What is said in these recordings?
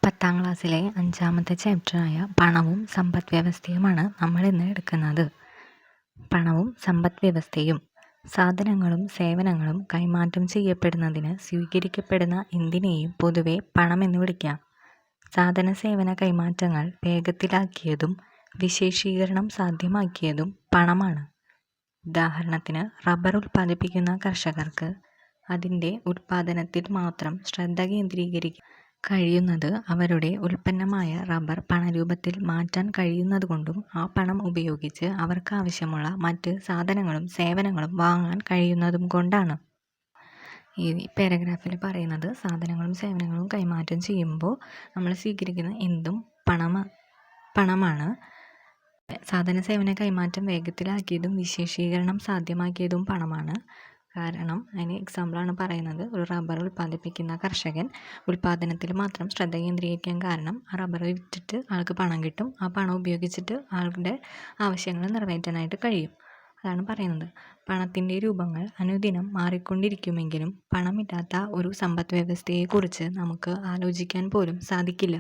10ാം ക്ലാസ്സിലെ 5ാമത്തെ ചാപ്റ്ററായ പണവും സമ്പദ് വ്യവസ്ഥയുമാണ് നമ്മളിന്ന് എടുക്കുന്നത്. പണവും സമ്പദ് വ്യവസ്ഥയും. സാധനങ്ങളും സേവനങ്ങളും കൈമാറ്റം ചെയ്യപ്പെടുന്നതിന് സ്വീകരിക്കപ്പെടുന്ന എന്തിനേയും പൊതുവെ പണമെന്ന് വിളിക്കാം. സാധന സേവന കൈമാറ്റങ്ങൾ വേഗത്തിലാക്കിയതും വിശേഷീകരണം സാധ്യമാക്കിയതും പണമാണ്. ഉദാഹരണത്തിന്, റബ്ബർ ഉൽപ്പാദിപ്പിക്കുന്ന കർഷകർക്ക് അതിൻ്റെ ഉൽപ്പാദനത്തിൽ മാത്രം ശ്രദ്ധ കേന്ദ്രീകരിക്കാൻ കഴിയുന്നത് അവരുടെ ഉൽപ്പന്നമായ റബ്ബർ പണരൂപത്തിൽ മാറ്റാൻ കഴിയുന്നതുകൊണ്ടും ആ പണം ഉപയോഗിച്ച് അവർക്കാവശ്യമുള്ള മറ്റ് സാധനങ്ങളും സേവനങ്ങളും വാങ്ങാൻ കഴിയുന്നതും കൊണ്ടാണ്. ഈ പാരഗ്രാഫിൽ പറയുന്നത് സാധനങ്ങളും സേവനങ്ങളും കൈമാറ്റം ചെയ്യുമ്പോൾ നമ്മൾ സ്വീകരിക്കുന്ന എന്തും പണമാണ്. സാധന സേവന കൈമാറ്റം വേഗത്തിലാക്കിയതും വിശേഷീകരണം സാധ്യമാക്കിയതും പണമാണ്. കാരണം അതിന് എക്സാമ്പിളാണ് പറയുന്നത്. ഒരു റബ്ബർ ഉൽപ്പാദിപ്പിക്കുന്ന കർഷകൻ ഉൽപ്പാദനത്തിൽ മാത്രം ശ്രദ്ധ കേന്ദ്രീകരിക്കാൻ കാരണം ആ റബ്ബർ വിറ്റിട്ട് ആൾക്ക് പണം കിട്ടും. ആ പണം ഉപയോഗിച്ചിട്ട് ആളുടെ ആവശ്യങ്ങൾ നിറവേറ്റാനായിട്ട് കഴിയും. അതാണ് പറയുന്നത്. പണത്തിൻ്റെ രൂപങ്ങൾ അനുദിനം മാറിക്കൊണ്ടിരിക്കുമെങ്കിലും പണമില്ലാത്ത ഒരു സമ്പദ് വ്യവസ്ഥയെക്കുറിച്ച് നമുക്ക് ആലോചിക്കാൻ പോലും സാധിക്കില്ല.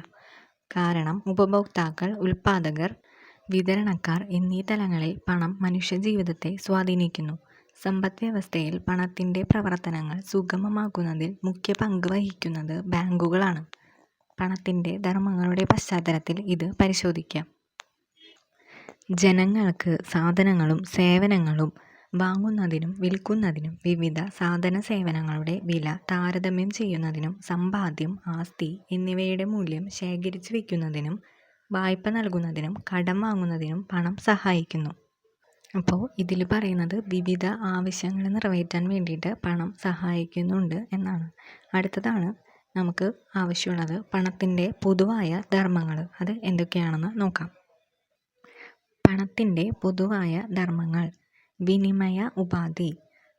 കാരണം ഉപഭോക്താക്കൾ, ഉൽപ്പാദകർ, വിതരണക്കാർ എന്നീ തലങ്ങളിൽ പണം മനുഷ്യജീവിതത്തെ സ്വാധീനിക്കുന്നു. സമ്പദ് വ്യവസ്ഥയിൽ പണത്തിൻ്റെ പ്രവർത്തനങ്ങൾ സുഗമമാക്കുന്നതിൽ മുഖ്യ പങ്ക് വഹിക്കുന്നത് ബാങ്കുകളാണ്. പണത്തിൻ്റെ ധർമ്മങ്ങളുടെ പശ്ചാത്തലത്തിൽ ഇത് പരിശോധിക്കാം. ജനങ്ങൾക്ക് സാധനങ്ങളും സേവനങ്ങളും വാങ്ങുന്നതിനും വിൽക്കുന്നതിനും വിവിധ സാധന സേവനങ്ങളുടെ വില താരതമ്യം ചെയ്യുന്നതിനും സമ്പാദ്യം, ആസ്തി എന്നിവയുടെ മൂല്യം ശേഖരിച്ചു വയ്ക്കുന്നതിനും വായ്പ നൽകുന്നതിനും കടം വാങ്ങുന്നതിനും പണം സഹായിക്കുന്നു. അപ്പോൾ ഇതിൽ പറയുന്നത് വിവിധ ആവശ്യങ്ങൾ നിറവേറ്റാൻ വേണ്ടിയിട്ട് പണം സഹായിക്കുന്നുണ്ട് എന്നാണ്. അടുത്തതാണ് നമുക്ക് ആവശ്യമുള്ളത് പണത്തിൻ്റെ പൊതുവായ ധർമ്മങ്ങൾ. അത് എന്തൊക്കെയാണെന്ന് നോക്കാം. പണത്തിൻ്റെ പൊതുവായ ധർമ്മങ്ങൾ: വിനിമയ ഉപാധി.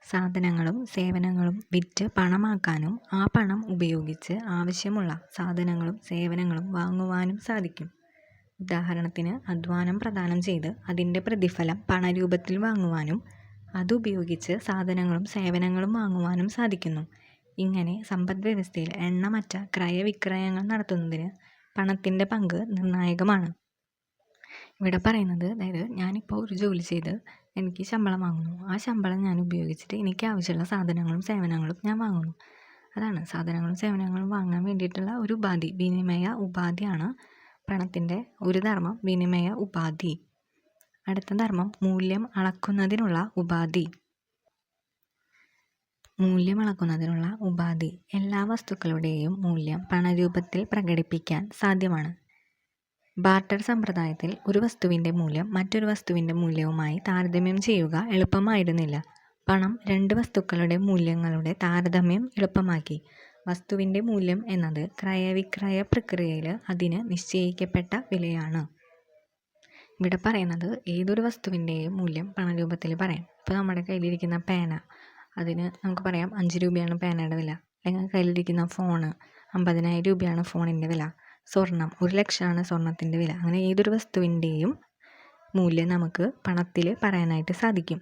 സാധനങ്ങളും സേവനങ്ങളും വിറ്റ് പണമാക്കാനും ആ പണം ഉപയോഗിച്ച് ആവശ്യമുള്ള സാധനങ്ങളും സേവനങ്ങളും വാങ്ങുവാനും സാധിക്കും. ഉദാഹരണത്തിന്, അധ്വാനം പ്രദാനം ചെയ്ത് അതിൻ്റെ പ്രതിഫലം പണരൂപത്തിൽ വാങ്ങുവാനും അതുപയോഗിച്ച് സാധനങ്ങളും സേവനങ്ങളും വാങ്ങുവാനും സാധിക്കുന്നു. ഇങ്ങനെ സമ്പദ് വ്യവസ്ഥയിൽ എണ്ണമറ്റ ക്രയവിക്രയങ്ങൾ നടത്തുന്നതിന് പണത്തിൻ്റെ പങ്ക് നിർണായകമാണ്. ഇവിടെ പറയുന്നത്, അതായത് ഞാനിപ്പോൾ ഒരു ജോലി ചെയ്ത് എനിക്ക് ശമ്പളം വാങ്ങുന്നു. ആ ശമ്പളം ഞാൻ ഉപയോഗിച്ചിട്ട് എനിക്ക് ആവശ്യമുള്ള സാധനങ്ങളും സേവനങ്ങളും ഞാൻ വാങ്ങുന്നു. അതാണ് സാധനങ്ങളും സേവനങ്ങളും വാങ്ങാൻ വേണ്ടിയിട്ടുള്ള ഒരു ഉപാധി, വിനിമയ ഉപാധിയാണ് പണത്തിൻ്റെ ഒരു ധർമ്മം, വിനിമയ ഉപാധി. അടുത്ത ധർമ്മം മൂല്യം അളക്കുന്നതിനുള്ള ഉപാധി. മൂല്യം അളക്കുന്നതിനുള്ള ഉപാധി. എല്ലാ വസ്തുക്കളുടെയും മൂല്യം പണരൂപത്തിൽ പ്രകടിപ്പിക്കാൻ സാധ്യമാണ്. ബാർട്ടർ സമ്പ്രദായത്തിൽ ഒരു വസ്തുവിൻ്റെ മൂല്യം മറ്റൊരു വസ്തുവിൻ്റെ മൂല്യവുമായി താരതമ്യം ചെയ്യുക എളുപ്പമായിരുന്നില്ല. പണം രണ്ട് വസ്തുക്കളുടെ മൂല്യങ്ങളുടെ താരതമ്യം എളുപ്പമാക്കി. വസ്തുവിൻ്റെ മൂല്യം എന്നത് ക്രയവിക്രയ പ്രക്രിയയിൽ അതിന് നിശ്ചയിക്കപ്പെട്ട വിലയാണ്. ഇവിടെ പറയുന്നത് ഏതൊരു വസ്തുവിൻ്റെയും മൂല്യം പണരൂപത്തിൽ പറയാം. ഇപ്പോൾ നമ്മുടെ കയ്യിലിരിക്കുന്ന പേന, അതിന് നമുക്ക് പറയാം 5 രൂപയാണ് പേനയുടെ വില. അല്ലെങ്കിൽ കയ്യിലിരിക്കുന്ന ഫോണ് 50,000 രൂപയാണ് ഫോണിൻ്റെ വില. സ്വർണം 1,00,000ആണ് സ്വർണത്തിൻ്റെ വില. അങ്ങനെ ഏതൊരു വസ്തുവിൻ്റെയും മൂല്യം നമുക്ക് പണത്തിൽ പറയാനായിട്ട് സാധിക്കും.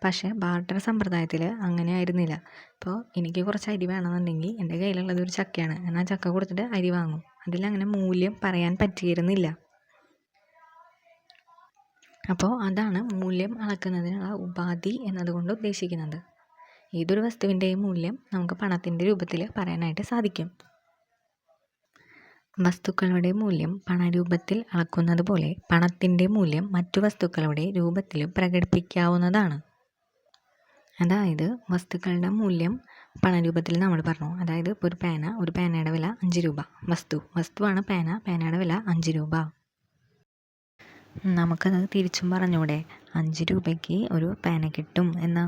പക്ഷേ ബാർട്ടർ സമ്പ്രദായത്തിൽ അങ്ങനെ ആയിരുന്നില്ല. ഇപ്പോൾ എനിക്ക് കുറച്ച് അരി വേണമെന്നുണ്ടെങ്കിൽ എൻ്റെ കയ്യിലുള്ളത് ഒരു ചക്കയാണ്, ഞാൻ ആ ചക്ക കൊടുത്തിട്ട് അരി വാങ്ങും. അതിലങ്ങനെ മൂല്യം പറയാൻ പറ്റിയിരുന്നില്ല. അപ്പോൾ അതാണ് മൂല്യം അളക്കുന്നതിനുള്ള ഉപാധി എന്നതുകൊണ്ട് ഉദ്ദേശിക്കുന്നത്. ഏതൊരു വസ്തുവിൻ്റെയും മൂല്യം നമുക്ക് പണത്തിൻ്റെ രൂപത്തിൽ പറയാനായിട്ട് സാധിക്കും. വസ്തുക്കളുടെ മൂല്യം പണരൂപത്തിൽ അളക്കുന്നത് പോലെ പണത്തിൻ്റെ മൂല്യം മറ്റു വസ്തുക്കളുടെ രൂപത്തിലും പ്രകടിപ്പിക്കാവുന്നതാണ്. അതായത് വസ്തുക്കളുടെ മൂല്യം പണരൂപത്തിൽ നമ്മൾ പറഞ്ഞു. അതായത് ഇപ്പോൾ ഒരു പേനയുടെ വില 5 രൂപ. വസ്തുവാണ് പേന, പേനയുടെ വില 5 രൂപ. നമുക്കത് തിരിച്ചും പറഞ്ഞൂടെ, 5 രൂപയ്ക്ക് ഒരു പേന കിട്ടും എന്ന്.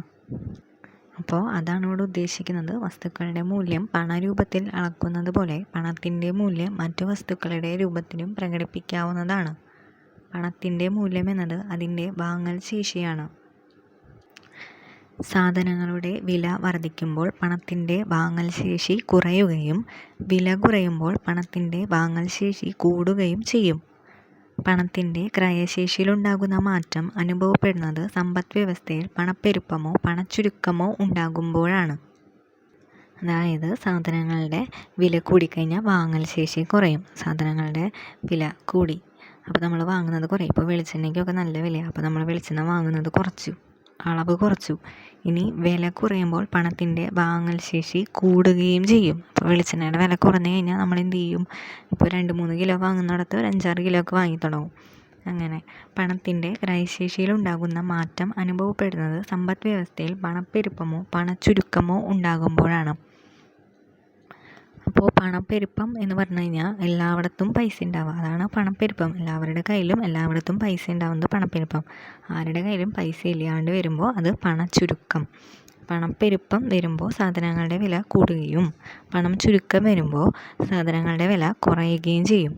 അപ്പോൾ അതാണ് ഇവിടെ ഉദ്ദേശിക്കുന്നത്. വസ്തുക്കളുടെ മൂല്യം പണരൂപത്തിൽ അളക്കുന്നത് പോലെ പണത്തിൻ്റെ മൂല്യം മറ്റു വസ്തുക്കളുടെ രൂപത്തിലും പ്രകടിപ്പിക്കാവുന്നതാണ്. പണത്തിൻ്റെ മൂല്യം എന്നത് അതിൻ്റെ വാങ്ങൽ ശേഷിയാണ്. സാധനങ്ങളുടെ വില വർദ്ധിക്കുമ്പോൾ പണത്തിൻ്റെ വാങ്ങൽ ശേഷി കുറയുകയും വില കുറയുമ്പോൾ പണത്തിൻ്റെ വാങ്ങൽ ശേഷി കൂടുകയും ചെയ്യും. പണത്തിൻ്റെ ക്രയശേഷിയിലുണ്ടാകുന്ന മാറ്റം അനുഭവപ്പെടുന്നത് സമ്പദ് വ്യവസ്ഥയിൽ പണപ്പെരുപ്പമോ പണച്ചുരുക്കമോ ഉണ്ടാകുമ്പോഴാണ്. അതായത് സാധനങ്ങളുടെ വില കൂടിക്കഴിഞ്ഞാൽ വാങ്ങൽ ശേഷി കുറയും. സാധനങ്ങളുടെ വില കൂടി, അപ്പോൾ നമ്മൾ വാങ്ങുന്നത് കുറയും. ഇപ്പോൾ വെളിച്ചെണ്ണയ്ക്കൊക്കെ നല്ല വിലയാണ്, അപ്പോൾ നമ്മൾ വെളിച്ചെണ്ണ വാങ്ങുന്നത് കുറച്ചു, അളവ് കുറച്ചു. ഇനി വില കുറയുമ്പോൾ പണത്തിൻ്റെ വാങ്ങൽ ശേഷി കൂടുകയും ചെയ്യും. അപ്പോൾ വെളിച്ചെണ്ണയുടെ വില കുറഞ്ഞു കഴിഞ്ഞാൽ നമ്മൾ എന്ത് ചെയ്യും? ഇപ്പോൾ 2-3 കിലോ വാങ്ങുന്നിടത്ത് ഒരു 5-6 കിലോ ഒക്കെ വാങ്ങി തുടങ്ങും. അങ്ങനെ പണത്തിൻ്റെ ക്രയശേഷിയിലുണ്ടാകുന്ന മാറ്റം അനുഭവപ്പെടുന്നത് സമ്പദ് വ്യവസ്ഥയിൽ പണപ്പെരുപ്പമോ പണച്ചുരുക്കമോ ഉണ്ടാകുമ്പോഴാണ്. അപ്പോൾ പണപ്പെരുപ്പം എന്ന് പറഞ്ഞു കഴിഞ്ഞാൽ എല്ലായിടത്തും പൈസ ഉണ്ടാവുക, അതാണ് പണപ്പെരുപ്പം. എല്ലാവരുടെ കയ്യിലും എല്ലായിടത്തും പൈസ ഉണ്ടാവുന്നത് പണപ്പെരുപ്പം. ആരുടെ കയ്യിലും പൈസ ഇല്ലാണ്ട് വരുമ്പോൾ അത് പണച്ചുരുക്കം. പണപ്പെരുപ്പം വരുമ്പോൾ സാധനങ്ങളുടെ വില കൂടുകയും പണം ചുരുക്കം വരുമ്പോൾ സാധനങ്ങളുടെ വില കുറയുകയും ചെയ്യും.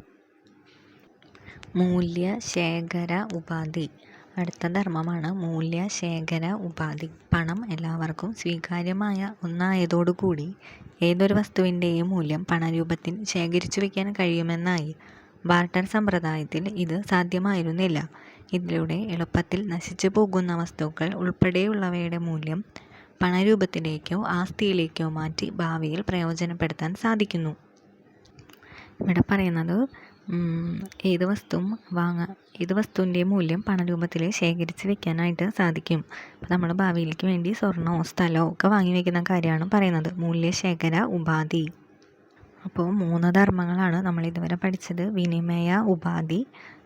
മൂല്യശേഖര ഉപാധി. അടുത്ത ധർമ്മമാണ് മൂല്യശേഖര ഉപാധി. പണം എല്ലാവർക്കും സ്വീകാര്യമായ ഒന്നായതോടുകൂടി ഏതൊരു വസ്തുവിൻ്റെയും മൂല്യം പണരൂപത്തിൽ ശേഖരിച്ചു വയ്ക്കാൻ കഴിയുമെന്നായി. ബാർട്ടർ സമ്പ്രദായത്തിൽ ഇത് സാധ്യമായിരുന്നില്ല. ഇതിലൂടെ എളുപ്പത്തിൽ നശിച്ചു പോകുന്ന വസ്തുക്കൾ ഉൾപ്പെടെയുള്ളവയുടെ മൂല്യം പണരൂപത്തിലേക്കോ ആസ്തിയിലേക്കോ മാറ്റി ഭാവിയിൽ പ്രയോജനപ്പെടുത്താൻ സാധിക്കുന്നു. ഇവിടെ പറയുന്നത് ഏത് വസ്തുവിൻ്റെ മൂല്യം പണരൂപത്തിൽ ശേഖരിച്ച് വെക്കാനായിട്ട് സാധിക്കും. അപ്പോൾ നമ്മൾ ഭാവിയിലേക്ക് വേണ്ടി സ്വർണ്ണമോ സ്ഥലമോ ഒക്കെ വാങ്ങി വയ്ക്കുന്ന കാര്യമാണ് പറയുന്നത്. മൂല്യശേഖര ഉപാധി. അപ്പോൾ 3 ധർമ്മങ്ങളാണ് നമ്മൾ ഇതുവരെ പഠിച്ചത്. വിനിമയ ഉപാധി,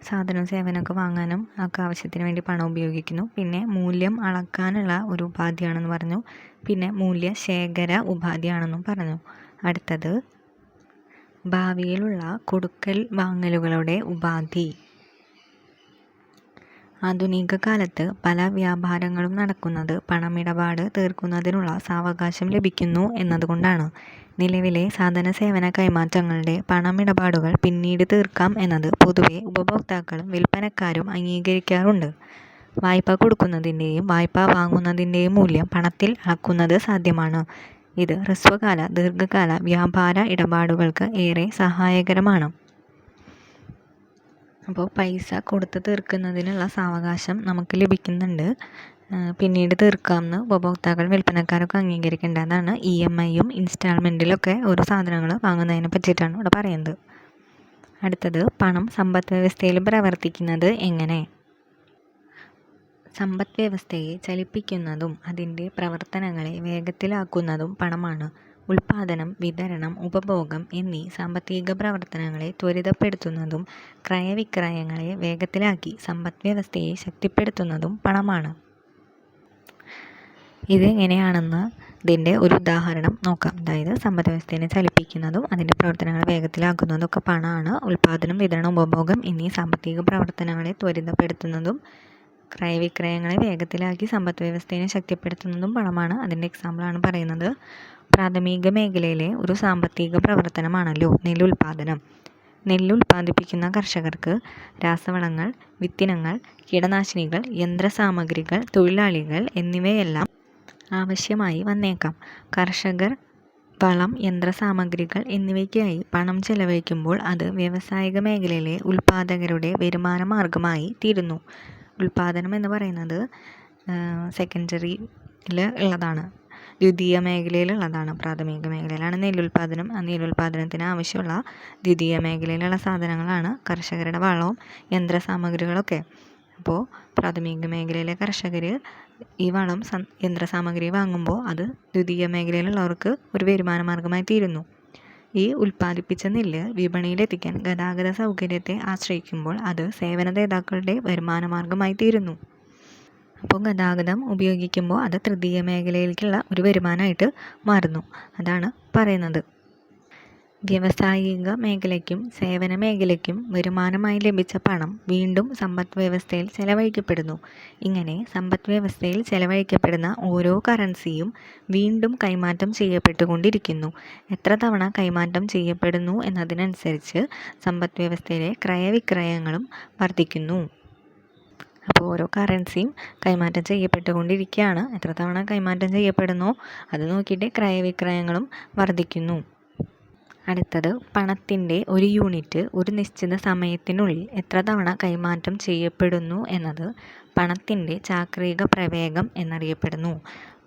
സാധനവും സേവനമൊക്കെ വാങ്ങാനും ഒക്കെ ആവശ്യത്തിന് വേണ്ടി പണം ഉപയോഗിക്കുന്നു. പിന്നെ മൂല്യം അളക്കാനുള്ള ഒരു ഉപാധിയാണെന്ന് പറഞ്ഞു. പിന്നെ മൂല്യശേഖര ഉപാധിയാണെന്നും പറഞ്ഞു. അടുത്തത് ഭാവിയിലുള്ള കൊടുക്കൽ വാങ്ങലുകളുടെ ഉപാധി. ആധുനിക കാലത്ത് പല വ്യാപാരങ്ങളും നടക്കുന്നത് പണമിടപാട് തീർക്കുന്നതിനുള്ള സാവകാശം ലഭിക്കുന്നു എന്നതുകൊണ്ടാണ്. നിലവിലെ സാധന സേവന കൈമാറ്റങ്ങളുടെ പണമിടപാടുകൾ പിന്നീട് തീർക്കാം എന്നത് പൊതുവെ ഉപഭോക്താക്കളും വിൽപ്പനക്കാരും അംഗീകരിക്കാറുണ്ട്. വായ്പ കൊടുക്കുന്നതിൻ്റെയും വായ്പ വാങ്ങുന്നതിൻ്റെയും മൂല്യം പണത്തിൽ അളക്കുന്നത് സാധ്യമാണ്. ഇത് ഹ്രസ്വകാല ദീർഘകാല വ്യാപാര ഇടപാടുകൾക്ക് ഏറെ സഹായകരമാണ്. അപ്പോൾ പൈസ കൊടുത്ത് തീർക്കുന്നതിനുള്ള സാവകാശം നമുക്ക് ലഭിക്കുന്നുണ്ട്. പിന്നീട് തീർക്കാമെന്ന് ഉപഭോക്താക്കൾ വിൽപ്പനക്കാരൊക്കെ അംഗീകരിക്കേണ്ടതാണ്. EMIയും ഇൻസ്റ്റാൾമെൻറ്റിലൊക്കെ ഓരോ സാധനങ്ങൾ വാങ്ങുന്നതിനെ പറ്റിയിട്ടാണ് ഇവിടെ പറയുന്നത്. അടുത്തത് പണം സമ്പദ് വ്യവസ്ഥയിൽ പ്രവർത്തിക്കുന്നത് എങ്ങനെ. സമ്പദ് വ്യവസ്ഥയെ ചലിപ്പിക്കുന്നതും അതിൻ്റെ പ്രവർത്തനങ്ങളെ വേഗത്തിലാക്കുന്നതും പണമാണ്. ഉൽപ്പാദനം, വിതരണം, ഉപഭോഗം എന്നീ സാമ്പത്തിക പ്രവർത്തനങ്ങളെ ത്വരിതപ്പെടുത്തുന്നതും ക്രയവിക്രയങ്ങളെ വേഗത്തിലാക്കി സമ്പദ് വ്യവസ്ഥയെ ശക്തിപ്പെടുത്തുന്നതും പണമാണ്. ഇതെങ്ങനെയാണെന്ന് ഇതിൻ്റെ ഒരു ഉദാഹരണം നോക്കാം. അതായത് സമ്പദ് വ്യവസ്ഥയെ ചലിപ്പിക്കുന്നതും അതിൻ്റെ പ്രവർത്തനങ്ങളെ വേഗത്തിലാക്കുന്നതും ഒക്കെ പണമാണ്. ഉൽപ്പാദനം, വിതരണം, ഉപഭോഗം എന്നീ സാമ്പത്തിക പ്രവർത്തനങ്ങളെ ത്വരിതപ്പെടുത്തുന്നതും ക്രയവിക്രയങ്ങളെ വേഗത്തിലാക്കി സമ്പദ് വ്യവസ്ഥയെ ശക്തിപ്പെടുത്തുന്നതും പണമാണ്. അതിൻ്റെ എക്സാമ്പിളാണ് പറയുന്നത്. പ്രാഥമിക മേഖലയിലെ ഒരു സാമ്പത്തിക പ്രവർത്തനമാണല്ലോ നെല്ലുൽപാദനം. നെല്ല് ഉൽപ്പാദിപ്പിക്കുന്ന കർഷകർക്ക് രാസവളങ്ങൾ, വിത്തിനങ്ങൾ, കീടനാശിനികൾ, യന്ത്രസാമഗ്രികൾ, തൊഴിലാളികൾ എന്നിവയെല്ലാം ആവശ്യമായി വന്നേക്കാം. കർഷകർ വളം, യന്ത്രസാമഗ്രികൾ എന്നിവയ്ക്കായി പണം ചെലവഴിക്കുമ്പോൾ അത് വ്യാവസായിക മേഖലയിലെ ഉൽപ്പാദകരുടെ വരുമാന മാർഗമായി തീരുന്നു. ഉൽപ്പാദനം എന്ന് പറയുന്നത് സെക്കൻഡറിയിൽ ഉള്ളതാണ്, ദ്വിതീയ മേഖലയിലുള്ളതാണ്. പ്രാഥമിക മേഖലയിലാണ് നെല്ലുൽപാദനം. ആ നെല്ലുൽപാദനത്തിന് ആവശ്യമുള്ള ദ്വിതീയ മേഖലയിലുള്ള സാധനങ്ങളാണ് കർഷകരുടെ വളവും യന്ത്രസാമഗ്രികളൊക്കെ. അപ്പോൾ പ്രാഥമിക മേഖലയിലെ കർഷകർ ഈ വളം, യന്ത്രസാമഗ്രി വാങ്ങുമ്പോൾ അത് ദ്വിതീയ മേഖലയിലുള്ളവർക്ക് ഒരു വരുമാന മാർഗമായി തീരുന്നു. ഈ ഉൽപ്പാദിപ്പിച്ച നെല്ല് വിപണിയിലെത്തിക്കാൻ ഗതാഗത സൗകര്യത്തെ ആശ്രയിക്കുമ്പോൾ അത് സേവനദാതാക്കളുടെ വരുമാന മാർഗമായി തീരുന്നു. അപ്പോൾ ഗതാഗതം ഉപയോഗിക്കുമ്പോൾ അത് തൃതീയ മേഖലയിലേക്കുള്ള ഒരു വരുമാനമായിട്ട് മാറുന്നു. അതാണ് പറയുന്നത്. വ്യാവസായിക മേഖലയ്ക്കും സേവന മേഖലയ്ക്കും വരുമാനമായി ലഭിച്ച പണം വീണ്ടും സമ്പദ് വ്യവസ്ഥയിൽ ചെലവഴിക്കപ്പെടുന്നു. ഇങ്ങനെ സമ്പദ് വ്യവസ്ഥയിൽ ചെലവഴിക്കപ്പെടുന്ന ഓരോ കറൻസിയും വീണ്ടും കൈമാറ്റം ചെയ്യപ്പെട്ടുകൊണ്ടിരിക്കുന്നു. എത്ര തവണ കൈമാറ്റം ചെയ്യപ്പെടുന്നു എന്നതിനനുസരിച്ച് സമ്പദ് വ്യവസ്ഥയിലെ ക്രയവിക്രയങ്ങളും വർദ്ധിക്കുന്നു. അപ്പോൾ ഓരോ കറൻസിയും കൈമാറ്റം ചെയ്യപ്പെട്ടുകൊണ്ടിരിക്കുകയാണ്. എത്ര തവണ കൈമാറ്റം ചെയ്യപ്പെടുന്നോ അത് നോക്കിയിട്ട് ക്രയവിക്രയങ്ങളും വർദ്ധിക്കുന്നു. അടുത്തത് പണത്തിൻ്റെ ഒരു യൂണിറ്റ് ഒരു നിശ്ചിത സമയത്തിനുള്ളിൽ എത്ര തവണ കൈമാറ്റം ചെയ്യപ്പെടുന്നു എന്നത് പണത്തിൻ്റെ ചാക്രിക പ്രവേഗം എന്നറിയപ്പെടുന്നു.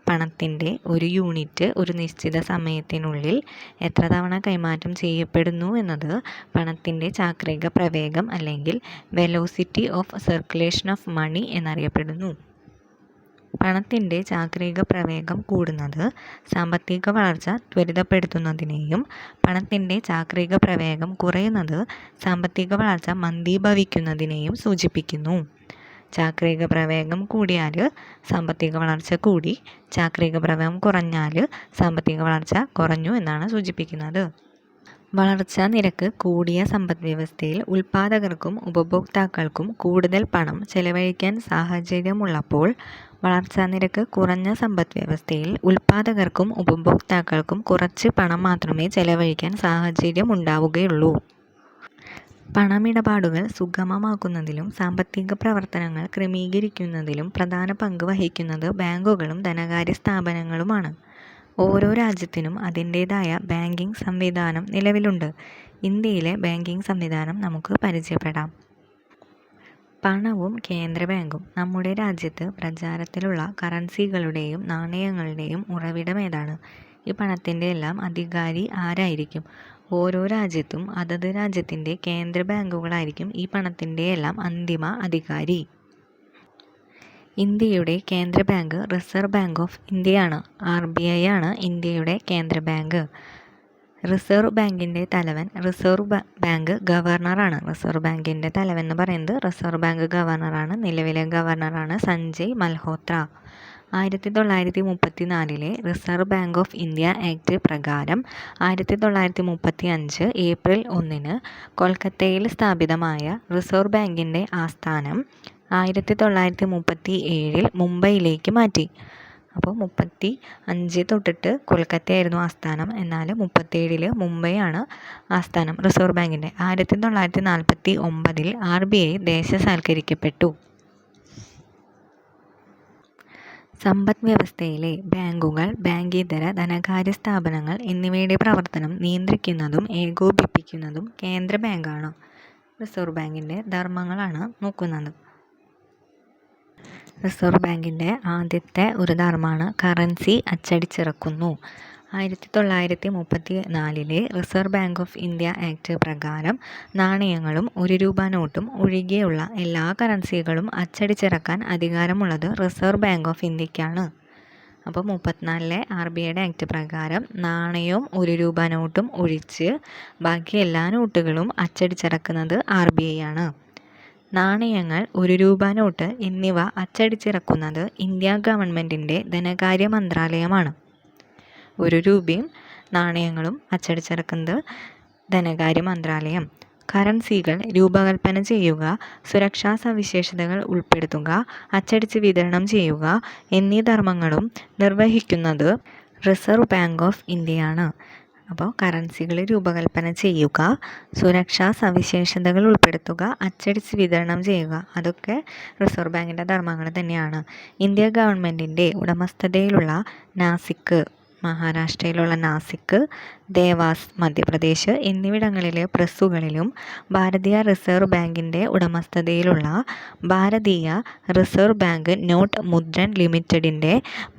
പണത്തിൻ്റെ ഒരു യൂണിറ്റ് ഒരു നിശ്ചിത സമയത്തിനുള്ളിൽ എത്ര തവണ കൈമാറ്റം ചെയ്യപ്പെടുന്നു എന്നത് പണത്തിൻ്റെ ചാക്രിക പ്രവേഗം അല്ലെങ്കിൽ velocity of circulation of money എന്നറിയപ്പെടുന്നു. പണത്തിൻ്റെ ചാക്രിക പ്രവേഗം കൂടുന്നത് സാമ്പത്തിക വളർച്ച ത്വരിതപ്പെടുത്തുന്നതിനെയും പണത്തിൻ്റെ ചാക്രിക പ്രവേഗം കുറയുന്നത് സാമ്പത്തിക വളർച്ച മന്ദീഭവിക്കുന്നതിനെയും സൂചിപ്പിക്കുന്നു. ചാക്രിക പ്രവേഗം കൂടിയാൽ സാമ്പത്തിക വളർച്ച കൂടി, ചാക്രിക പ്രവേഗം കുറഞ്ഞാൽ സാമ്പത്തിക വളർച്ച കുറഞ്ഞു എന്നാണ് സൂചിപ്പിക്കുന്നത്. വളർച്ചാ നിരക്ക് കൂടിയ സമ്പദ്വ്യവസ്ഥയിൽ ഉൽപ്പാദകർക്കും ഉപഭോക്താക്കൾക്കും കൂടുതൽ പണം ചെലവഴിക്കാൻ സാഹചര്യമുള്ളപ്പോൾ, വളർച്ചാ നിരക്ക് കുറഞ്ഞ സമ്പദ്വ്യവസ്ഥയിൽ ഉൽപ്പാദകർക്കും ഉപഭോക്താക്കൾക്കും കുറച്ച് പണം മാത്രമേ ചെലവഴിക്കാൻ സാഹചര്യമുണ്ടാവുകയുള്ളൂ. പണമിടപാടുകൾ സുഗമമാക്കുന്നതിലും സാമ്പത്തിക പ്രവർത്തനങ്ങൾ ക്രമീകരിക്കുന്നതിലും പ്രധാന പങ്ക് വഹിക്കുന്നത് ബാങ്കുകളും ധനകാര്യ സ്ഥാപനങ്ങളുമാണ്. ഓരോ രാജ്യത്തിനും അതിൻ്റേതായ ബാങ്കിങ് സംവിധാനം നിലവിലുണ്ട്. ഇന്ത്യയിലെ ബാങ്കിങ് സംവിധാനം നമുക്ക് പരിചയപ്പെടാം. പണവും കേന്ദ്ര ബാങ്കും. നമ്മുടെ രാജ്യത്ത് പ്രചാരത്തിലുള്ള കറൻസികളുടെയും നാണയങ്ങളുടെയും ഉറവിടം ഏതാണ്? ഈ പണത്തിൻ്റെ എല്ലാം അധികാരി ആരായിരിക്കും? ഓരോ രാജ്യത്തും അതത് രാജ്യത്തിൻ്റെ കേന്ദ്ര ബാങ്കുകളായിരിക്കും ഈ പണത്തിൻ്റെ എല്ലാം അന്തിമ അധികാരി. ഇന്ത്യയുടെ കേന്ദ്ര ബാങ്ക് റിസർവ് ബാങ്ക് ഓഫ് ഇന്ത്യയാണ്. RBI ആണ് ഇന്ത്യയുടെ കേന്ദ്ര ബാങ്ക്. റിസർവ് ബാങ്കിൻ്റെ തലവൻ റിസർവ് ബാങ്ക് ഗവർണറാണ്. റിസർവ് ബാങ്കിൻ്റെ തലവൻ എന്ന് പറയുന്നത് റിസർവ് ബാങ്ക് ഗവർണറാണ്. നിലവിലെ ഗവർണറാണ് Sanjay Malhotra. 1934 reserve bank of India act പ്രകാരം 1935 ഏപ്രിൽ 1 കൊൽക്കത്തയിൽ സ്ഥാപിതമായ റിസർവ് ബാങ്കിൻ്റെ ആസ്ഥാനം 1937 മുംബൈയിലേക്ക് മാറ്റി. അപ്പോൾ 35 തൊട്ടിട്ട് കൊൽക്കത്തയായിരുന്നു ആസ്ഥാനം, എന്നാൽ 37 മുംബൈ ആണ് ആസ്ഥാനം റിസർവ് ബാങ്കിൻ്റെ. 1949 RBI ദേശസാൽക്കരിക്കപ്പെട്ടു. സമ്പദ് വ്യവസ്ഥയിലെ ബാങ്കുകൾ, ബാങ്കേതര ധനകാര്യ സ്ഥാപനങ്ങൾ എന്നിവയുടെ പ്രവർത്തനം നിയന്ത്രിക്കുന്നതും ഏകോപിപ്പിക്കുന്നതും കേന്ദ്ര ബാങ്കാണ്. റിസർവ് ബാങ്കിൻ്റെ ധർമ്മങ്ങളാണ് നോക്കുന്നത്. റിസർവ് ബാങ്കിൻ്റെ ആദ്യത്തെ ഒരു ധർമ്മമാണ് കറൻസി അച്ചടിച്ചിറക്കുന്നു. 1934 reserve bank of India act പ്രകാരം നാണയങ്ങളും 1 രൂപ നോട്ടും ഒഴികെയുള്ള എല്ലാ കറൻസികളും അച്ചടിച്ചിറക്കാൻ അധികാരമുള്ളത് റിസർവ് ബാങ്ക് ഓഫ് ഇന്ത്യക്കാണ്. അപ്പോൾ 34 RBIയുടെ ആക്ട് പ്രകാരം നാണയവും 1 രൂപ നോട്ടും ഒഴിച്ച് ബാക്കി എല്ലാ നോട്ടുകളും അച്ചടിച്ചിറക്കുന്നത് RBI ആണ്. നാണയങ്ങൾ, 1 രൂപ നോട്ട് എന്നിവ അച്ചടിച്ചിറക്കുന്നത് ഇന്ത്യ ഗവൺമെൻറ്റിൻ്റെ ധനകാര്യ മന്ത്രാലയമാണ്. 1 രൂപയും നാണയങ്ങളും അച്ചടിച്ചിറക്കുന്നത് ധനകാര്യ മന്ത്രാലയം. കറൻസികൾ രൂപകൽപ്പന ചെയ്യുക, സുരക്ഷാ സവിശേഷതകൾ ഉൾപ്പെടുത്തുക, അച്ചടിച്ച് വിതരണം ചെയ്യുക എന്നീ ധർമ്മങ്ങളും നിർവഹിക്കുന്നത് റിസർവ് ബാങ്ക് ഓഫ് ഇന്ത്യയാണ്. അപ്പോൾ കറൻസികൾ രൂപകൽപ്പന ചെയ്യുക, സുരക്ഷാ സവിശേഷതകൾ ഉൾപ്പെടുത്തുക, അച്ചടിച്ച് വിതരണം ചെയ്യുക, അതൊക്കെ റിസർവ് ബാങ്കിൻ്റെ ധർമ്മങ്ങൾ തന്നെയാണ്. ഇന്ത്യ ഗവൺമെൻറ്റിൻ്റെ ഉടമസ്ഥതയിലുള്ള നാസിക്, മഹാരാഷ്ട്രയിലുള്ള നാസിക്, ദേവാസ് മധ്യപ്രദേശ് എന്നിവിടങ്ങളിലെ പ്രസ്സുകളിലും ഭാരതീയ റിസർവ് ബാങ്കിൻ്റെ ഉടമസ്ഥതയിലുള്ള ഭാരതീയ reserve bank note Mudran ലിമിറ്റഡിൻ്റെ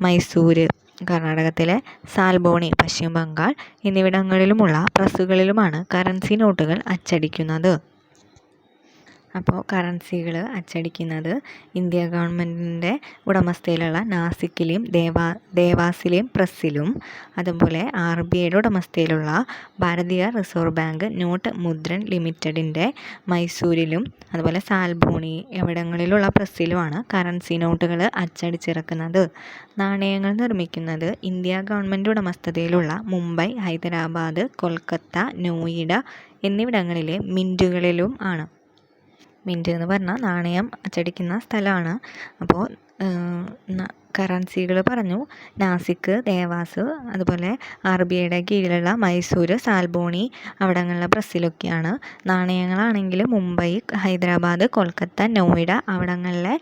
Mysore, കർണാടകത്തിലെ സാൽബോണി, പശ്ചിമ ബംഗാൾ എന്നിവിടങ്ങളിലുമുള്ള പ്രസ്സുകളിലുമാണ് കറൻസി നോട്ടുകൾ അച്ചടിക്കുന്നത്. അപ്പോൾ കറൻസികൾ അച്ചടിക്കുന്നത് ഇന്ത്യ ഗവൺമെൻറ്റിൻ്റെ ഉടമസ്ഥയിലുള്ള നാസിക്കിലെയും ദേവാസിലെയും പ്രസ്സിലും, അതുപോലെ RBIയുടെ ഉടമസ്ഥയിലുള്ള ഭാരതീയ റിസർവ് ബാങ്ക് നോട്ട് മുദ്രൺ ലിമിറ്റഡിൻ്റെ മൈസൂരിലും അതുപോലെ സാൽബോണി എവിടങ്ങളിലുള്ള പ്രസ്സിലുമാണ് കറൻസി നോട്ടുകൾ അച്ചടിച്ചിറക്കുന്നത്. നാണയങ്ങൾ നിർമ്മിക്കുന്നത് ഇന്ത്യ ഗവൺമെൻറ് ഉടമസ്ഥതയിലുള്ള മുംബൈ, ഹൈദരാബാദ്, കൊൽക്കത്ത, നോയിഡ എന്നിവിടങ്ങളിലെ മിൻറ്റുകളിലും ആണ്. മിൻറ്റ് എന്ന് പറഞ്ഞാൽ നാണയം അച്ചടിക്കുന്ന സ്ഥലമാണ്. അപ്പോൾ കറൻസികൾ പറഞ്ഞു, നാസിക്, ദേവാസ്, അതുപോലെ RBIയുടെ കീഴിലുള്ള മൈസൂര്, സാൽബോണി അവിടങ്ങളിലെ പ്രസ്സിലൊക്കെയാണ്. നാണയങ്ങളാണെങ്കിൽ മുംബൈ, ഹൈദരാബാദ്, കൊൽക്കത്ത, നോയിഡ അവിടങ്ങളിലെ